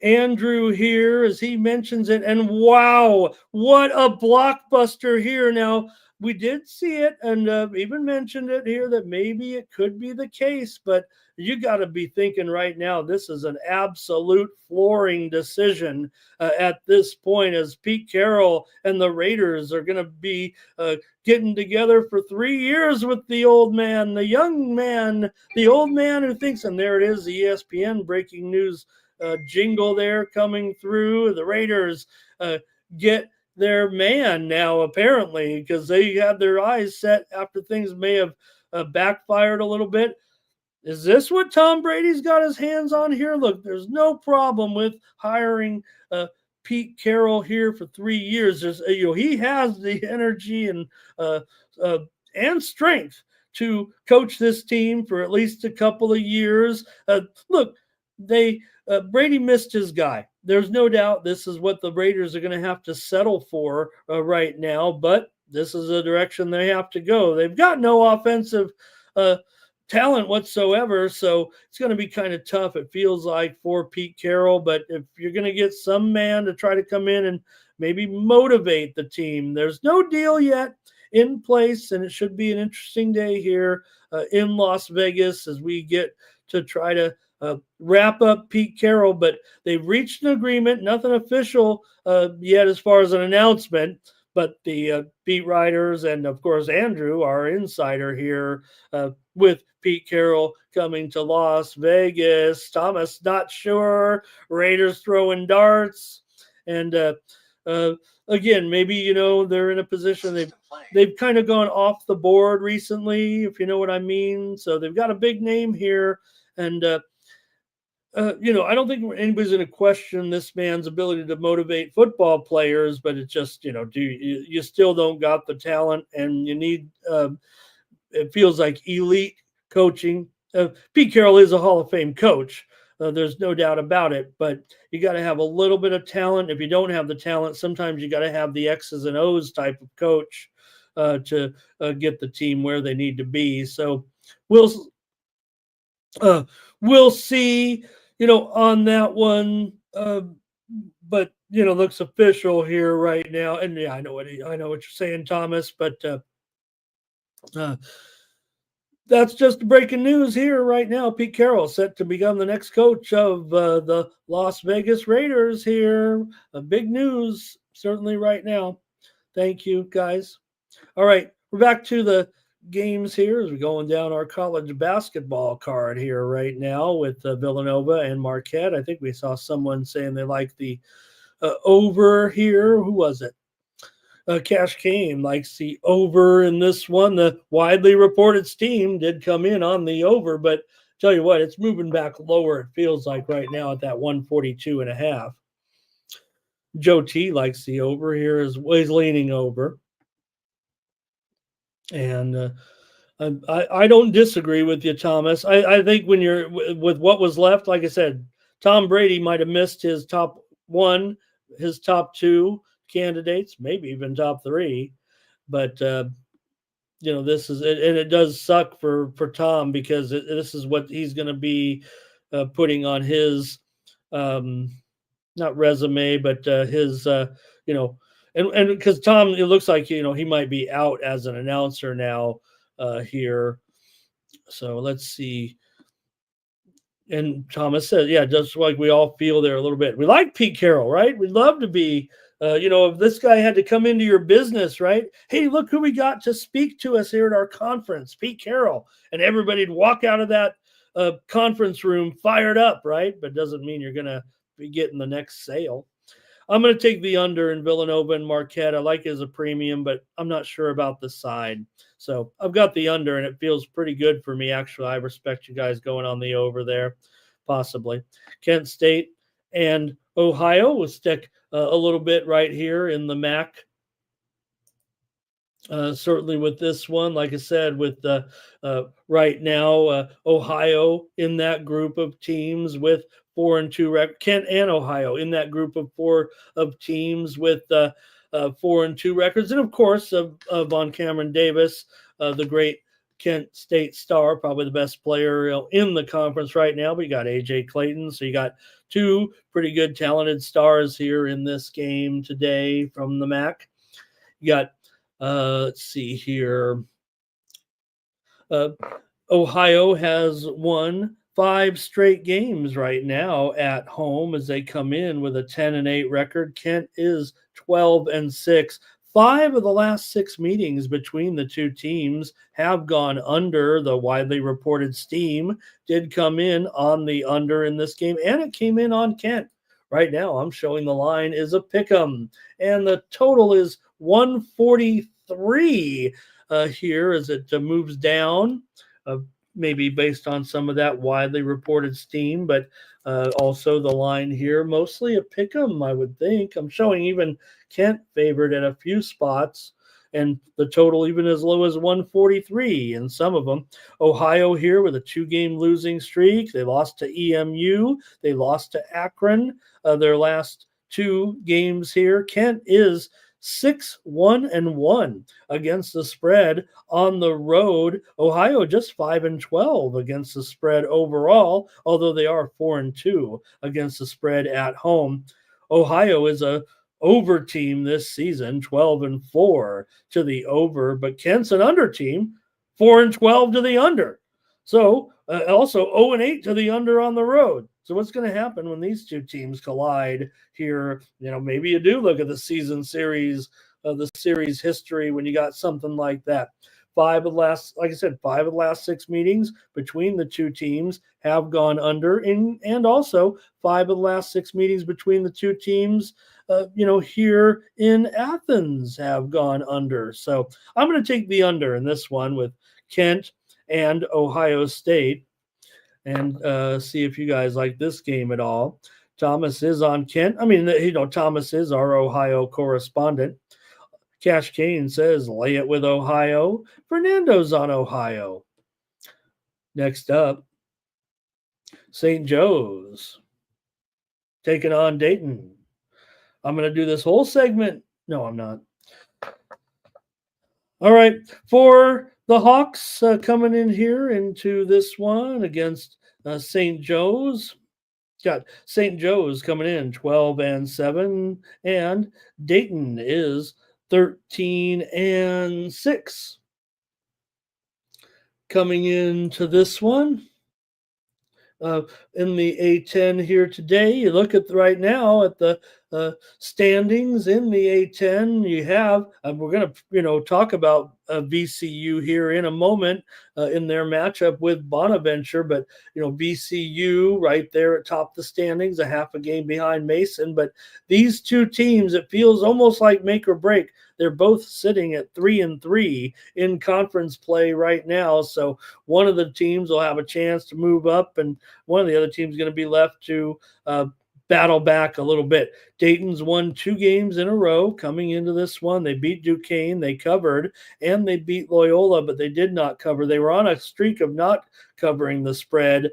Andrew here as he mentions it. And wow, what a blockbuster here. Now, we did see it and even mentioned it here that maybe it could be the case, but you got to be thinking right now this is an absolute flooring decision at this point, as Pete Carroll and the Raiders are going to be getting together for 3 years with the old man, the young man, the old man who thinks. And there it is, the ESPN breaking news jingle there coming through. The Raiders get their man now, apparently, because they had their eyes set after things may have backfired a little bit. Is this what Tom Brady's got his hands on here? Look, there's no problem with hiring Pete Carroll here for 3 years. There's, he has the energy and strength to coach this team for at least a couple of years. Look, Brady missed his guy. There's no doubt this is what the Raiders are going to have to settle for right now, but this is the direction they have to go. They've got no offensive talent whatsoever, so it's going to be kind of tough, it feels like, for Pete Carroll. But if you're going to get some man to try to come in and maybe motivate the team, there's no deal yet in place, and it should be an interesting day here in Las Vegas as we get to try to wrap up Pete Carroll. But they've reached an agreement, nothing official yet as far as an announcement, but the beat writers and, of course, Andrew, our insider here, with Pete Carroll coming to Las Vegas. Thomas, not sure. Raiders throwing darts. And Again, maybe they're in a position they've kind of gone off the board recently, if you know what I mean. So they've got a big name here, and I don't think anybody's going to question this man's ability to motivate football players, but it's just, do you still don't got the talent, and you need. It feels like elite coaching. Pete Carroll is a Hall of Fame coach. There's no doubt about it, but you got to have a little bit of talent. If you don't have the talent, sometimes you got to have the X's and O's type of coach to get the team where they need to be. So we'll uh, we'll see, on that one. But looks official here right now, and yeah, I know what you're saying, Thomas. But uh, that's just breaking news here right now. Pete Carroll set to become the next coach of the Las Vegas Raiders here. Big news, certainly right now. Thank you, guys. All right, we're back to the games here as we're going down our college basketball card here right now with Villanova and Marquette. I think we saw someone saying they like the over here. Who was it? Cash Kane likes the over in this one. The widely reported steam did come in on the over, but tell you what, it's moving back lower. It feels like right now at that 142.5. Joe T likes the over here as well. He's leaning over. And I don't disagree with you, Thomas. I think when you're with what was left, like I said, Tom Brady might have missed his top one, his top two candidates, maybe even top three. But this is it, and it does suck for Tom because this is what he's going to be putting on his not resume, but his and because Tom, it looks like he might be out as an announcer now here. So let's see. And Thomas said, yeah, just like we all feel there a little bit. We like Pete Carroll, right? We'd love to be, if this guy had to come into your business, right? Hey, look who we got to speak to us here at our conference, Pete Carroll. And everybody'd walk out of that conference room fired up, right? But doesn't mean you're going to be getting the next sale. I'm going to take the under in Villanova and Marquette. I like it as a premium, but I'm not sure about the side. So I've got the under, and it feels pretty good for me, actually. I respect you guys going on the over there, possibly. Kent State and Ohio will stick a little bit right here in the MAC. Certainly with this one, like I said, with right now, Ohio in that group of teams with 4-2 record. Kent and Ohio in that group of four of teams with 4-2 records, and of course, Von Cameron Davis, the great Kent State star, probably the best player in the conference right now. But you got AJ Clayton, so you got two pretty good, talented stars here in this game today from the MAC. You got let's see here. Ohio has won 5 straight games right now at home as they come in with a 10-8 record. Kent is 12-6. 5 of the last 6 meetings between the two teams have gone under. The widely reported steam did come in on the under in this game, and it came in on Kent. Right now, I'm showing the line is a pick'em, and the total is 143 here as it moves down, maybe based on some of that widely reported steam, but also the line here, mostly a pick'em, I would think. I'm showing even Kent favored at a few spots, and the total even as low as 143 in some of them. Ohio here with a 2-game losing streak. They lost to EMU. They lost to Akron. Their last 2 games here. Kent is 6-1-1 against the spread on the road. Ohio just 5-12 against the spread overall, although they are 4-2 against the spread at home. Ohio is a over team this season, 12-4 to the over, but Kent's an under team, 4-12 to the under. So also 0-8 to the under on the road. So what's going to happen when these two teams collide here? Maybe you do look at the season series, the series history when you got something like that. 5 of the last 6 meetings between the two teams have gone under, and also 5 of the last 6 meetings between the two teams here in Athens have gone under. So I'm going to take the under in this one with Kent and Ohio State, and see if you guys like this game at all. Thomas is on Kent. I mean, Thomas is our Ohio correspondent. Cash Kane says, lay it with Ohio. Fernando's on Ohio. Next up, St. Joe's taking on Dayton. I'm going to do this whole segment. No, I'm not. All right. For the Hawks coming in here into this one against St. Joe's. Got St. Joe's coming in 12-7, and Dayton is 13-6. Coming into this one, in the A10 here today, you look at right now at the standings in the A10. You have we're going to talk about VCU here in a moment in their matchup with Bonaventure, but VCU right there at top of the standings, a half a game behind Mason. But these two teams, it feels almost like make or break. They're both sitting at 3-3 in conference play right now. So one of the teams will have a chance to move up, and one of the other teams is going to be left to battle back a little bit. Dayton's won 2 games in a row coming into this one. They beat Duquesne, they covered, and they beat Loyola, but they did not cover. They were on a streak of not covering the spread.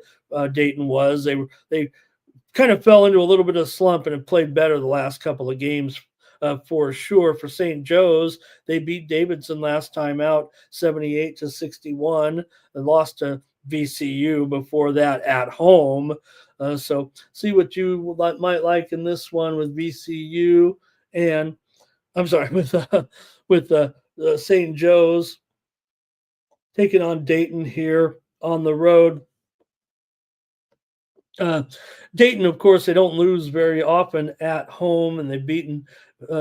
Dayton was. They kind of fell into a little bit of a slump and have played better the last couple of games. For sure. For St. Joe's, they beat Davidson last time out 78-61 and lost to VCU before that at home. So see what you might like in this one with VCU, and I'm sorry, with St. Joe's taking on Dayton here on the road. Dayton, of course, they don't lose very often at home, and they've beaten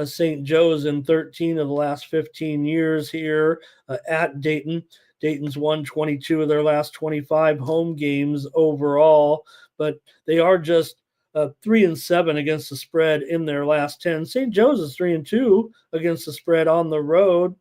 St. Joe's in 13 of the last 15 years here at Dayton. Dayton's won 22 of their last 25 home games overall, but they are just 3-7 against the spread in their last 10. St. Joe's is 3-2 against the spread on the road.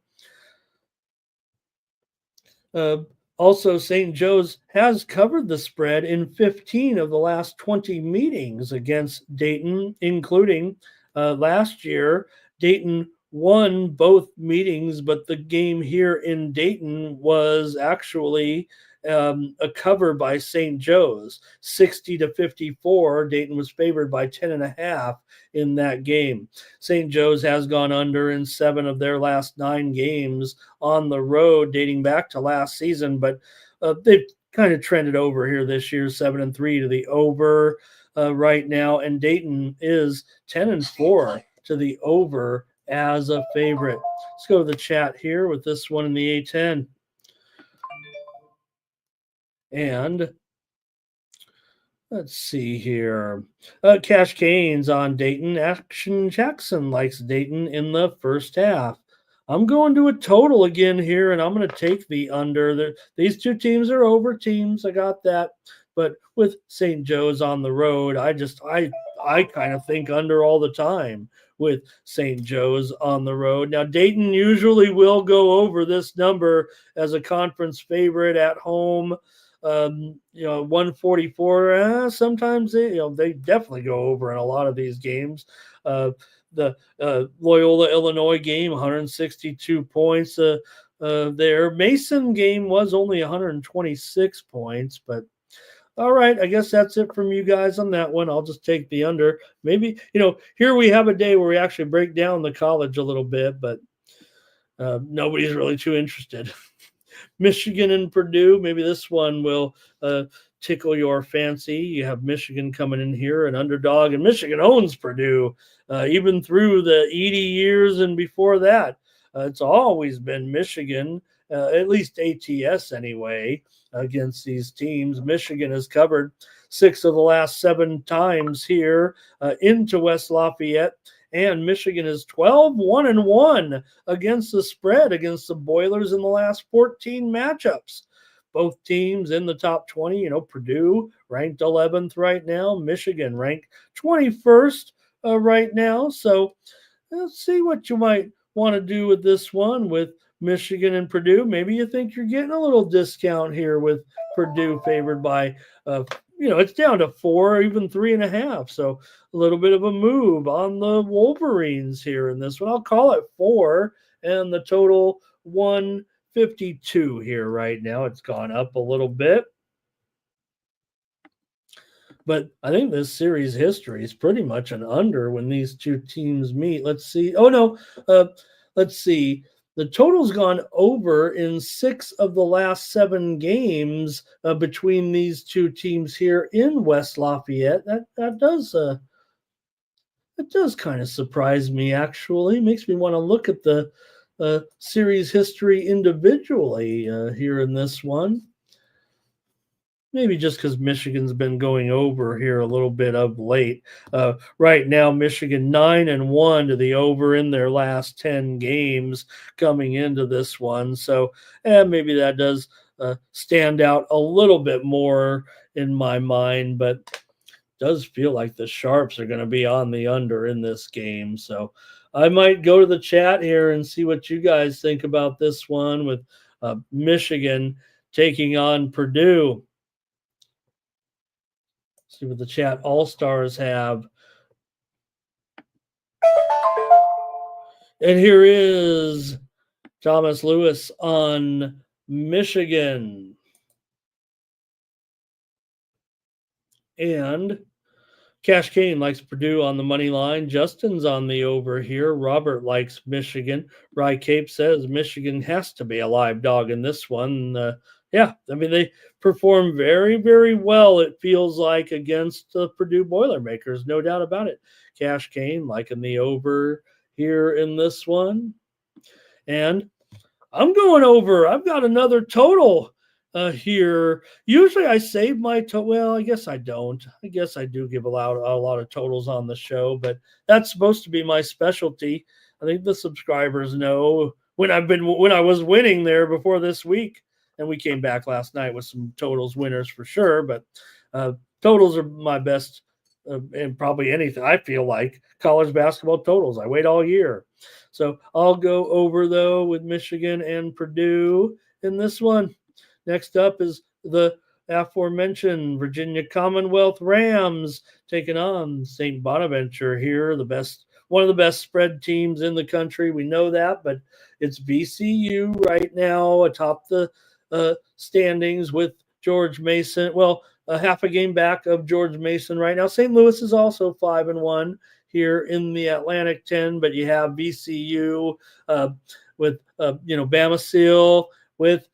Also, St. Joe's has covered the spread in 15 of the last 20 meetings against Dayton, including last year. Dayton won both meetings, but the game here in Dayton was actually a cover by St. Joe's, 60-54. Dayton was favored by 10.5 in that game. St. Joe's has gone under in 7 of their last 9 games on the road, dating back to last season, but they've kind of trended over here this year, 7-3 to the over right now, and Dayton is 10-4 to the over as a favorite. Let's go to the chat here with this one in the A10. And let's see here. Cash Kane's on Dayton. Action Jackson likes Dayton in the first half. I'm going to a total again here, and I'm going to take the under. These two teams are over teams. I got that. But with St. Joe's on the road, I kind of think under all the time with St. Joe's on the road. Now, Dayton usually will go over this number as a conference favorite at home. 144. Sometimes they definitely go over in a lot of these games. The Loyola, Illinois game, 162 points there. Mason game was only 126 points, but all right, I guess that's it from you guys on that one. I'll just take the under. Maybe, here we have a day where we actually break down the college a little bit, but nobody's really too interested. Michigan and Purdue, maybe this one will tickle your fancy. You have Michigan coming in here, an underdog, and Michigan owns Purdue, even through the Edie years and before that. It's always been Michigan, at least ATS anyway, against these teams. Michigan has covered 6 of the last 7 times here into West Lafayette. And Michigan is 12-1-1 against the spread against the Boilers in the last 14 matchups. Both teams in the top 20. Purdue ranked 11th right now. Michigan ranked 21st right now. So let's see what you might want to do with this one with Michigan and Purdue. Maybe you think you're getting a little discount here with Purdue favored by, it's down to 4 or even 3.5. So a little bit of a move on the Wolverines here in this one. I'll call it 4, and the total 152 here right now. It's gone up a little bit. But I think this series history is pretty much an under when these two teams meet. Let's see. Oh no, let's see. The total's gone over in 6 of the last 7 games between these two teams here in West Lafayette. That does kind of surprise me. Actually, makes me want to look at the series history individually here in this one. Maybe just because Michigan's been going over here a little bit of late. Right now, Michigan 9-1 to the over in their last 10 games coming into this one. So maybe that does stand out a little bit more in my mind, but does feel like the Sharps are going to be on the under in this game. So I might go to the chat here and see what you guys think about this one with Michigan taking on Purdue. See what the chat all-stars have. And here is Thomas Lewis on Michigan. And Cash Kane likes Purdue on the money line. Justin's on the over here. Robert likes Michigan. Rye Cape says Michigan has to be a live dog in this one. They perform very, very well, it feels like, against the Purdue Boilermakers. No doubt about it. Cash Kane liking the over here in this one. And I'm going over. I've got another total here. Usually I save my total. Well, I guess I don't. I guess I do give a lot of totals on the show, but that's supposed to be my specialty. I think the subscribers know when I was winning there before this week. And we came back last night with some totals winners for sure, but totals are my best and probably anything. I feel like college basketball totals. I wait all year. So I'll go over, though, with Michigan and Purdue in this one. Next up is the aforementioned Virginia Commonwealth Rams taking on St. Bonaventure here, one of the best spread teams in the country. We know that, but it's VCU right now atop the standings with George Mason. Well, a half a game back of George Mason right now. St. Louis is also 5-1 here in the Atlantic 10, but you have VCU with Bama Seal with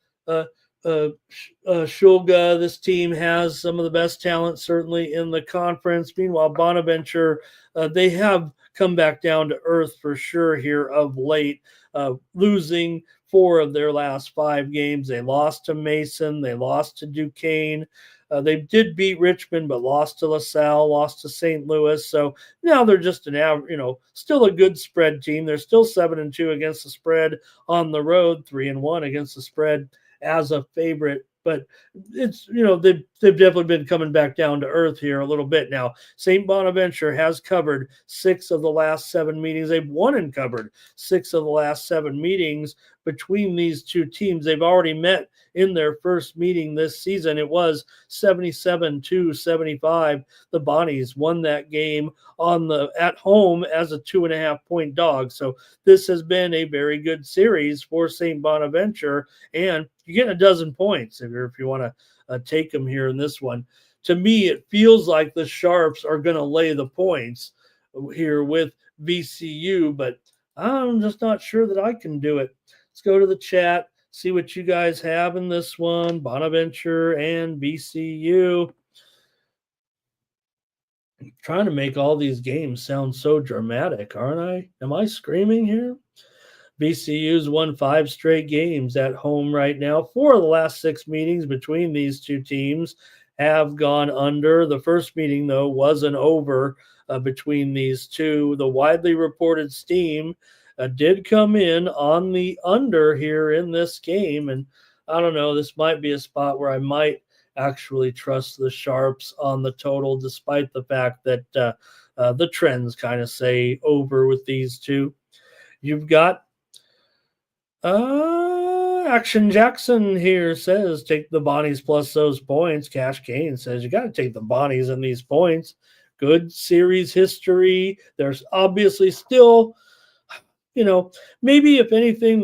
Shulga. This team has some of the best talent certainly in the conference. Meanwhile, Bonaventure, they have come back down to earth for sure here of late, losing 4 of their last 5 games. They lost to Mason. They lost to Duquesne. They did beat Richmond, but lost to LaSalle, lost to St. Louis. So now they're just still a good spread team. They're still 7-2 against the spread on the road, 3-1 against the spread as a favorite. But it's, they've definitely been coming back down to earth here a little bit now. St. Bonaventure has covered 6 of the last 7 meetings. They've won and covered 6 of the last 7 meetings between these two teams. They've already met in their first meeting this season. It was 77-75. The Bonnies won that game at home as a 2.5-point dog. So this has been a very good series for St. Bonaventure, and you're getting a dozen points if you want to take them here in this one. To me, it feels like the Sharps are going to lay the points here with VCU, but I'm just not sure that I can do it. Let's go to the chat, see what you guys have in this one, Bonaventure and VCU. I'm trying to make all these games sound so dramatic, aren't I? Am I screaming here? VCU's won 5 straight games at home right now. 4 of the last 6 meetings between these two teams have gone under. The first meeting, though, was an over between these two. The widely reported steam did come in on the under here in this game. And I don't know, this might be a spot where I might actually trust the Sharps on the total, despite the fact that the trends kind of say over with these two. You've got Action Jackson here says take the Bonnies plus those points. Cash Kane says you got to take the Bonnies and these points. Good series history. There's obviously still, maybe if anything,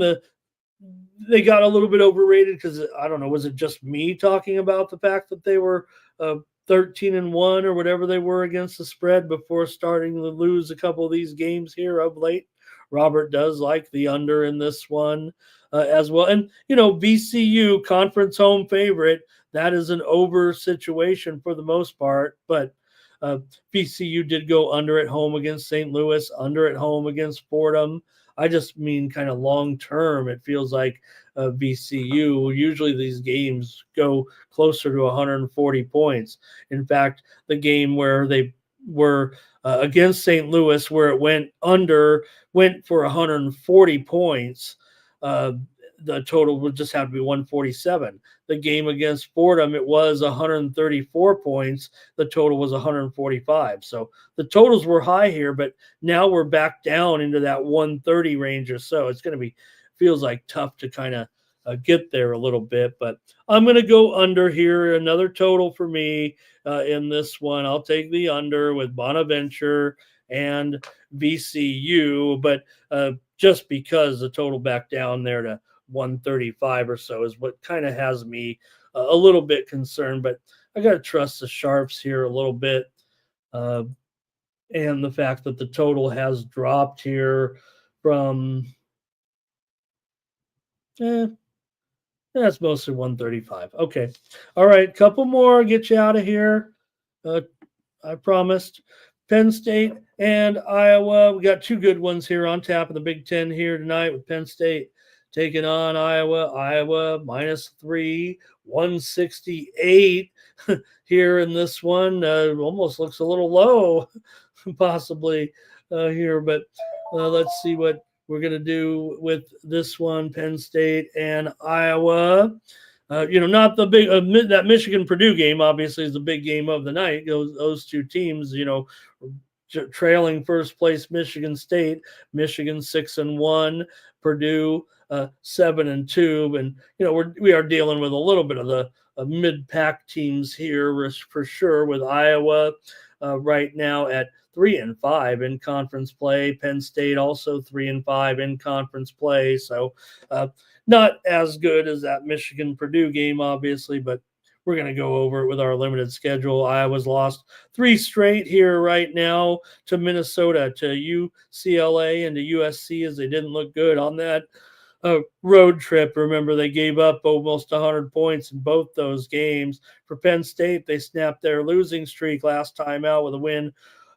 they got a little bit overrated because I don't know, was it just me talking about the fact that they were 13-1 or whatever they were against the spread before starting to lose a couple of these games here of late? Robert does like the under in this one as well. And, VCU, conference home favorite, that is an over situation for the most part. But VCU did go under at home against St. Louis, under at home against Fordham. I just mean kind of long term. It feels like VCU, usually these games go closer to 140 points. In fact, the game where they were against St. Louis, where it went for 140 points. The total would just have to be 147. The game against Fordham, it was 134 points. The total was 145. So the totals were high here, but now we're back down into that 130 range or so. It's going to feels like tough to kind of get there a little bit, but I'm going to go under here. Another total for me in this one. I'll take the under with Bonaventure and VCU, but just because the total back down there to 135 or so is what kind of has me a little bit concerned, but I got to trust the Sharps here a little bit. And the fact that the total has dropped here from that's mostly 135. Okay. All right. Couple more. Get you out of here. I promised. Penn State and Iowa. We got two good ones here on tap in the Big Ten here tonight with Penn State taking on Iowa. Iowa -3, 168 here in this one. Almost looks a little low, possibly here, but let's see what we're going to do with this one, Penn State and Iowa. Not the big that Michigan-Purdue game, obviously, is the big game of the night. Those two teams, trailing first place Michigan State, Michigan 6-1, Purdue 7-2, and we are dealing with a little bit of the mid-pack teams here for sure. With Iowa right now at 3-5 in conference play, Penn State also 3-5 in conference play. So not as good as that Michigan-Purdue game, obviously, but we're going to go over it with our limited schedule. Iowa's lost 3 straight here right now to Minnesota, to UCLA, and to USC, as they didn't look good on that road trip. Remember, they gave up almost 100 points in both those games. For Penn State, they snapped their losing streak last time out with a win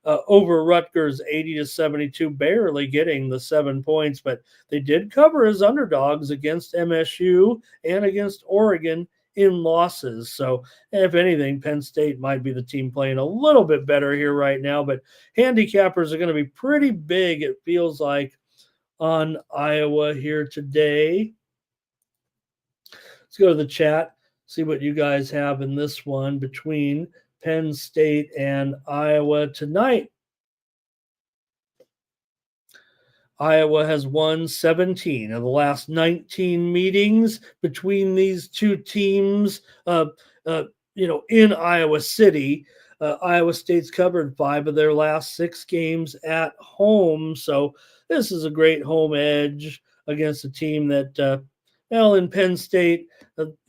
over Rutgers, 80-72, barely getting the 7 points, but they did cover as underdogs against MSU and against Oregon in losses. So if anything, Penn State might be the team playing a little bit better here right now, but handicappers are going to be pretty big, it feels like, on Iowa here today. Let's go to the chat, see what you guys have in this one between Penn State and Iowa tonight. Iowa has won 17 of the last 19 meetings between these two teams, in Iowa City. Iowa State's covered 5 of their last 6 games at home. So this is a great home edge against a team that, in Penn State,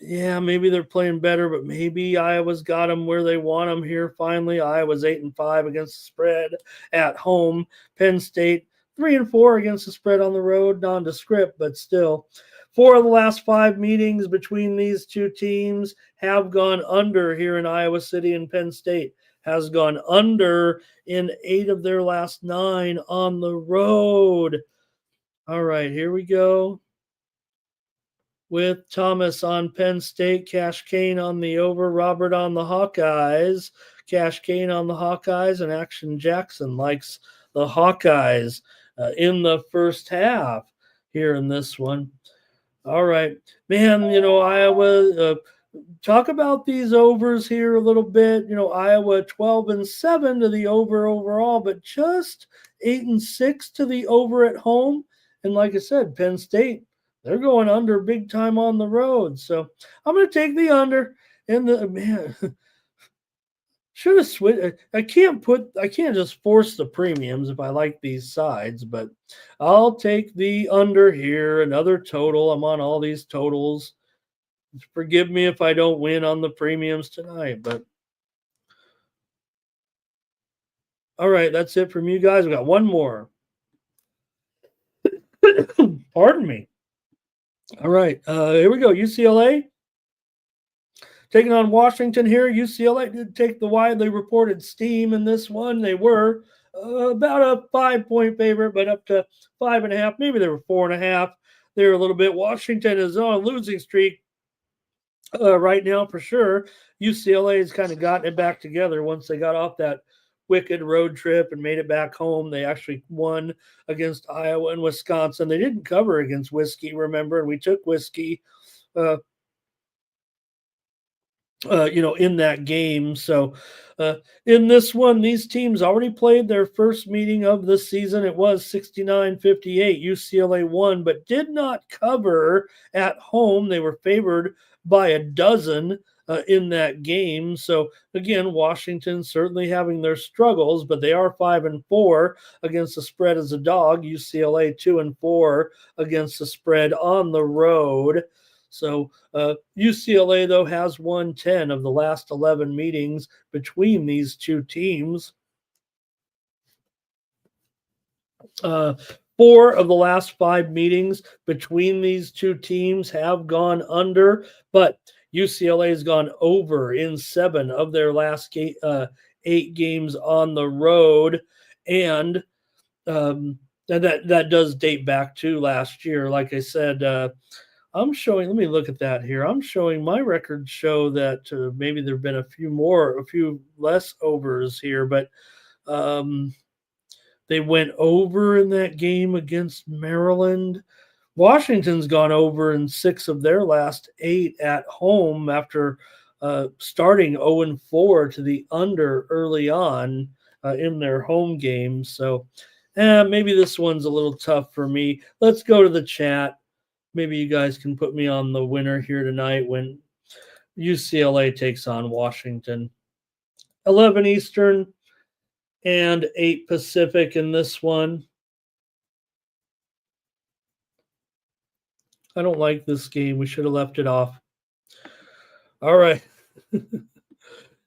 maybe they're playing better, but maybe Iowa's got them where they want them here finally. Iowa's 8-5 against the spread at home. Penn State 3-4 against the spread on the road, nondescript, but still. 4 of the last 5 meetings between these two teams have gone under here in Iowa City, and Penn State has gone under in 8 of their last 9 on the road. All right, here we go with Thomas on Penn State, Cash Kane on the over, Robert on the Hawkeyes, Cash Kane on the Hawkeyes, and Action Jackson likes the Hawkeyes in the first half here in this one. All right, man, Iowa talk about these overs here a little bit. Iowa 12-7 to the over overall, but just 8-6 to the over at home. And like I said, Penn State, they're going under big time on the road. So I'm going to take the under. And the man should have switched. I can't just force the premiums if I like these sides, but I'll take the under here. Another total. I'm on all these totals. Forgive me if I don't win on the premiums tonight, but all right, that's it from you guys. We got one more. Pardon me. All right, here we go. UCLA taking on Washington here. UCLA did take the widely reported steam in this one. They were about a 5-point favorite, but up to 5.5. Maybe they were 4.5. They're a little bit. Washington is on a losing streak right now for sure. UCLA has kind of gotten it back together once they got off that wicked road trip and made it back home. They actually won against Iowa and Wisconsin. They didn't cover against Whiskey, remember, and we took Whiskey in that game. So in this one, these teams already played their first meeting of the season. It was 69-58. UCLA won, but did not cover at home. They were favored by a dozen in that game. So again, Washington certainly having their struggles, but they are 5-4 against the spread as a dog. UCLA 2-4 against the spread on the road. So UCLA, though, has won 10 of the last 11 meetings between these two teams. 4 of the last 5 meetings between these two teams have gone under, but UCLA has gone over in 7 of their last 8 games on the road. And that does date back to last year. Like I said, I'm showing, let me look at that here. I'm showing my records show that maybe there have been a few less overs here, but they went over in that game against Maryland. Washington's gone over in 6 of their last 8 at home after starting 0-4 to the under early on in their home games. So maybe this one's a little tough for me. Let's go to the chat. Maybe you guys can put me on the winner here tonight when UCLA takes on Washington. 11 Eastern and 8 Pacific in this one. I don't like this game. We should have left it off. All right.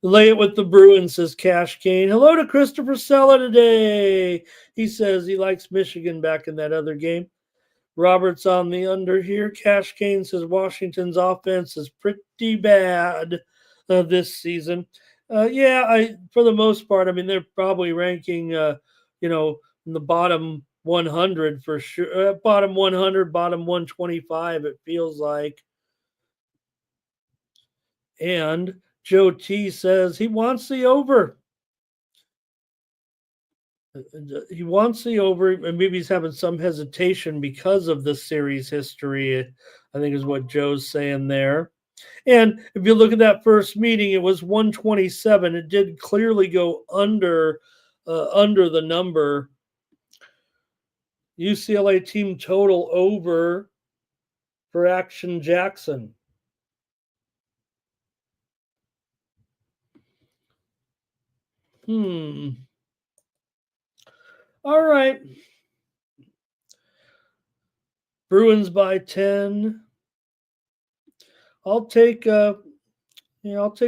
Lay it with the Bruins, says Cash Kane. Hello to Christopher Sella today. He says he likes Michigan back in that other game. Robert's on the under here. Cash Kane says Washington's offense is pretty bad this season. For the most part, I mean, they're probably ranking, in the bottom 100 for sure. Bottom 100, bottom 125, it feels like. And Joe T says he wants the over. He wants the over, and maybe he's having some hesitation because of the series history, I think is what Joe's saying there. And if you look at that first meeting, it was 127. It did clearly go under the number. UCLA team total over for Action Jackson. All right. Bruins by 10. I'll take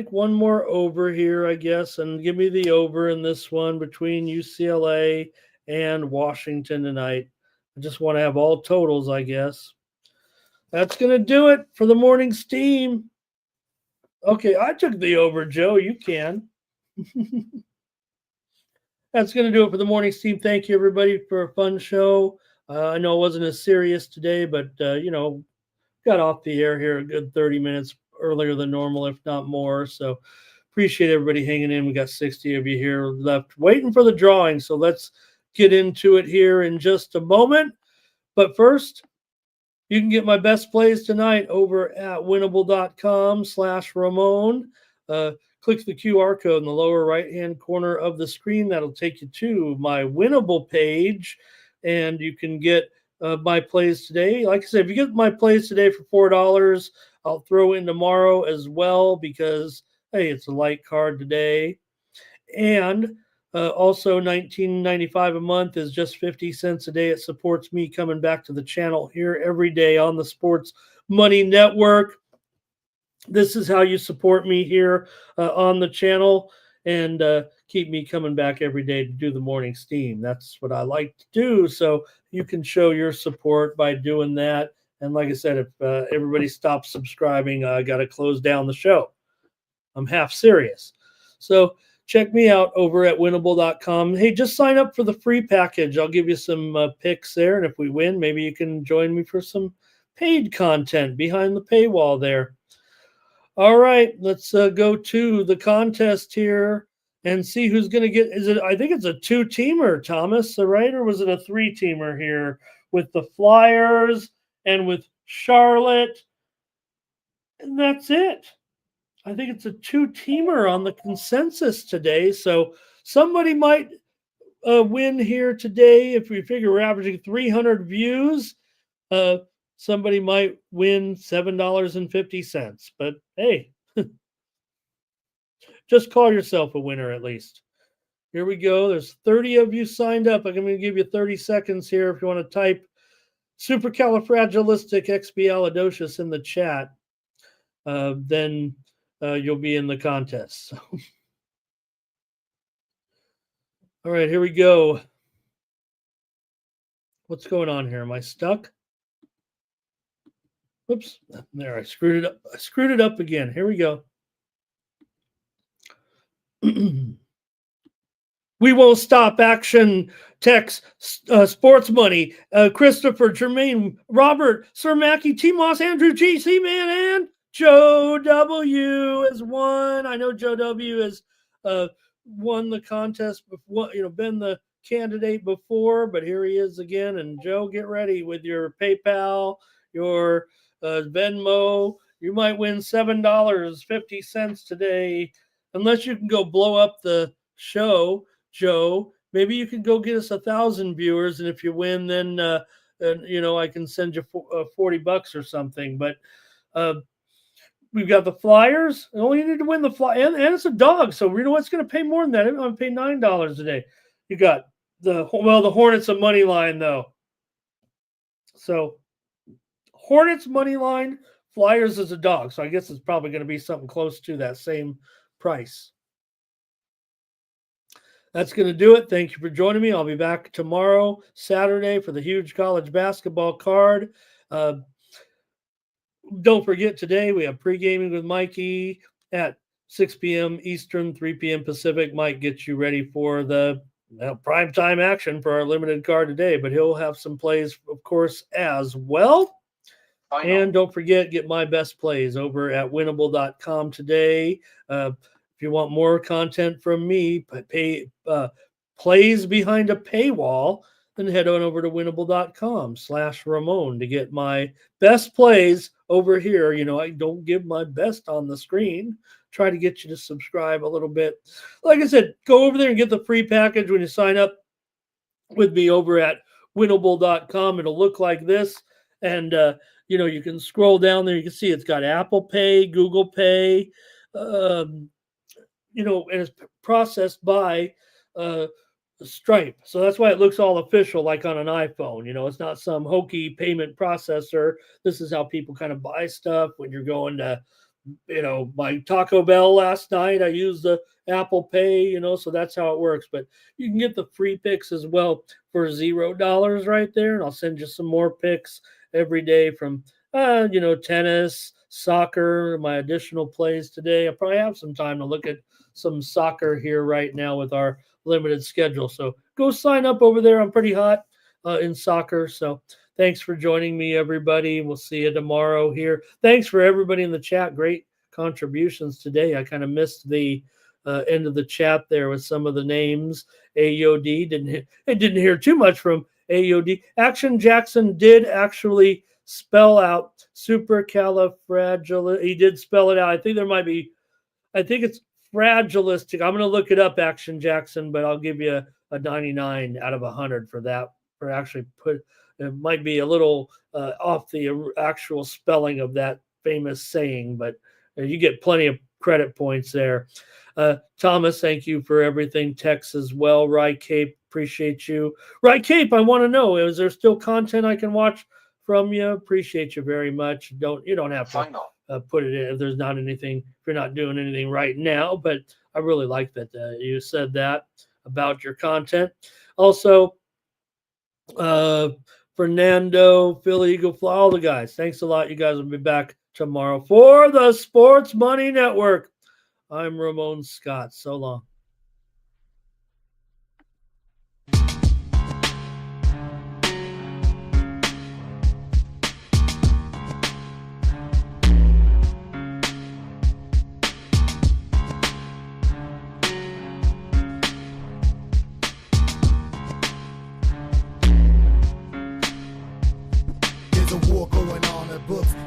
one more over here, I guess, and give me the over in this one between UCLA and Washington tonight. I just want to have all totals, I guess. That's going to do it for the morning steam. Okay, I took the over, Joe. You can. That's going to do it for the morning steam. Thank you, everybody, for a fun show. I know it wasn't as serious today, but, got off the air here a good 30 minutes earlier than normal, if not more. So appreciate everybody hanging in. We got 60 of you here left waiting for the drawing. So let's get into it here in just a moment. But first, You can get my best plays tonight over at winnable.com/Ramon. Click the QR code in the lower right-hand corner of the screen. That'll take you to my winnable page, and you can get my plays today. Like I said, if you get my plays today for $4, I'll throw in tomorrow as well because, hey, it's a light card today. And also $19.95 a month is just 50 cents a day. It supports me coming back to the channel here every day on the Sports Money Network. This is how you support me here on the channel and keep me coming back every day to do the morning steam. That's what I like to do. So you can show your support by doing that. And like I said, if everybody stops subscribing, I got to close down the show. I'm half serious. So check me out over at winnable.com. Hey, just sign up for the free package. I'll give you some picks there. And if we win, maybe you can join me for some paid content behind the paywall there. All right, let's go to the contest here and see who's going to get. I think it's a 2-teamer, Thomas, right? Or was it a 3-teamer here with the Flyers and with Charlotte? And that's it. I think it's a 2-teamer on the consensus today. So somebody might win here today. If we figure we're averaging 300 views, somebody might win $7.50. But hey, just call yourself a winner at least. Here we go. There's 30 of you signed up. I'm going to give you 30 seconds here if you want to type supercalifragilisticexpialidocious in the chat. Then you'll be in the contest. So. All right, here we go. What's going on here? Am I stuck? Whoops. There, I screwed it up. I screwed it up again. Here we go. We won't stop. Action Tex, Sports Money, Christopher, Jermaine, Robert, Sir Mackey, T. Moss, Andrew G. C-Man, and Joe W. has won. I know Joe W. has won the contest before, been the candidate before, but here he is again. And Joe, get ready with your PayPal, your Venmo. You might win $7.50 today, unless you can go blow up the show, Joe. Maybe you can go get us 1,000 viewers, and if you win, then I can send you $40 or something. But we've got the Flyers. You need to win the fly, and it's a dog. So you know what's going to pay more than that? I'm going to pay $9 a day. You got the Hornets a money line though. So Hornets money line, Flyers is a dog. So I guess it's probably going to be something close to that same price. That's going to do it. Thank you for joining me. I'll be back tomorrow, Saturday, for the huge college basketball card. Don't forget, today we have pre-gaming with Mikey at 6 p.m. Eastern, 3 p.m. Pacific. Mike gets you ready for the primetime action for our limited card today, but he'll have some plays, of course, as well. And don't forget, get my best plays over at winnable.com today. If you want more content from me, plays behind a paywall, then head on over to winnable.com/Ramon to get my best plays over here. I don't give my best on the screen. Try to get you to subscribe a little bit. Like I said, go over there and get the free package when you sign up with me over at winnable.com. It'll look like this. And, you can scroll down there. You can see it's got Apple Pay, Google Pay, and it's processed by Stripe. So that's why it looks all official, like on an iPhone. It's not some hokey payment processor. This is how people kind of buy stuff when you're going to, my Taco Bell last night. I used the Apple Pay, so that's how it works. But you can get the free picks as well for $0 right there. And I'll send you some more picks every day from, tennis, soccer, my additional plays today. I probably have some time to look at some soccer here right now with our limited schedule. So go sign up over there. I'm pretty hot in soccer. So thanks for joining me, everybody. We'll see you tomorrow here. Thanks for everybody in the chat. Great contributions today. I kind of missed the end of the chat there with some of the names. AOD didn't hear too much from AOD. Action Jackson did actually spell out supercalifragilistic. He did spell it out. I think it's fragilistic. I'm going to look it up, Action Jackson, but I'll give you a 99 out of 100 for that. For actually it might be a little off the actual spelling of that famous saying, but you get plenty of credit points there. Thomas, thank you for everything. Tex as well. Rye Cape, appreciate you. Rye Cape, I want to know, is there still content I can watch from you? Appreciate you very much. You don't have to put it in if there's not anything, if you're not doing anything right now, but I really like that you said that about your content. Also, Fernando, Philly Eagle Fly, all the guys, thanks a lot. You guys will be back tomorrow for the Sports Money Network. I'm Ramon Scott. So long.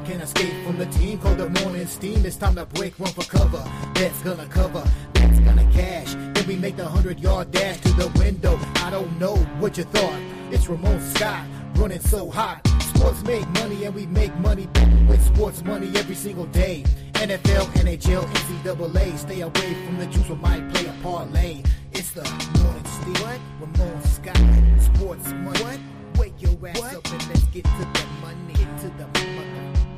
Can't escape from the team, call the morning steam. It's time to break, run for cover. That's gonna cover, that's gonna cash. Then we make the 100-yard dash to the window. I don't know what you thought. It's Ramon Scott, running so hot. Sports make money and we make money with sports money every single day. NFL, NHL, NCAA. Stay away from the juice, we might play a parlay. It's the morning steam. What? Ramon Scott, sports money. What? Wake your ass up and let's get to the money. Get to the money.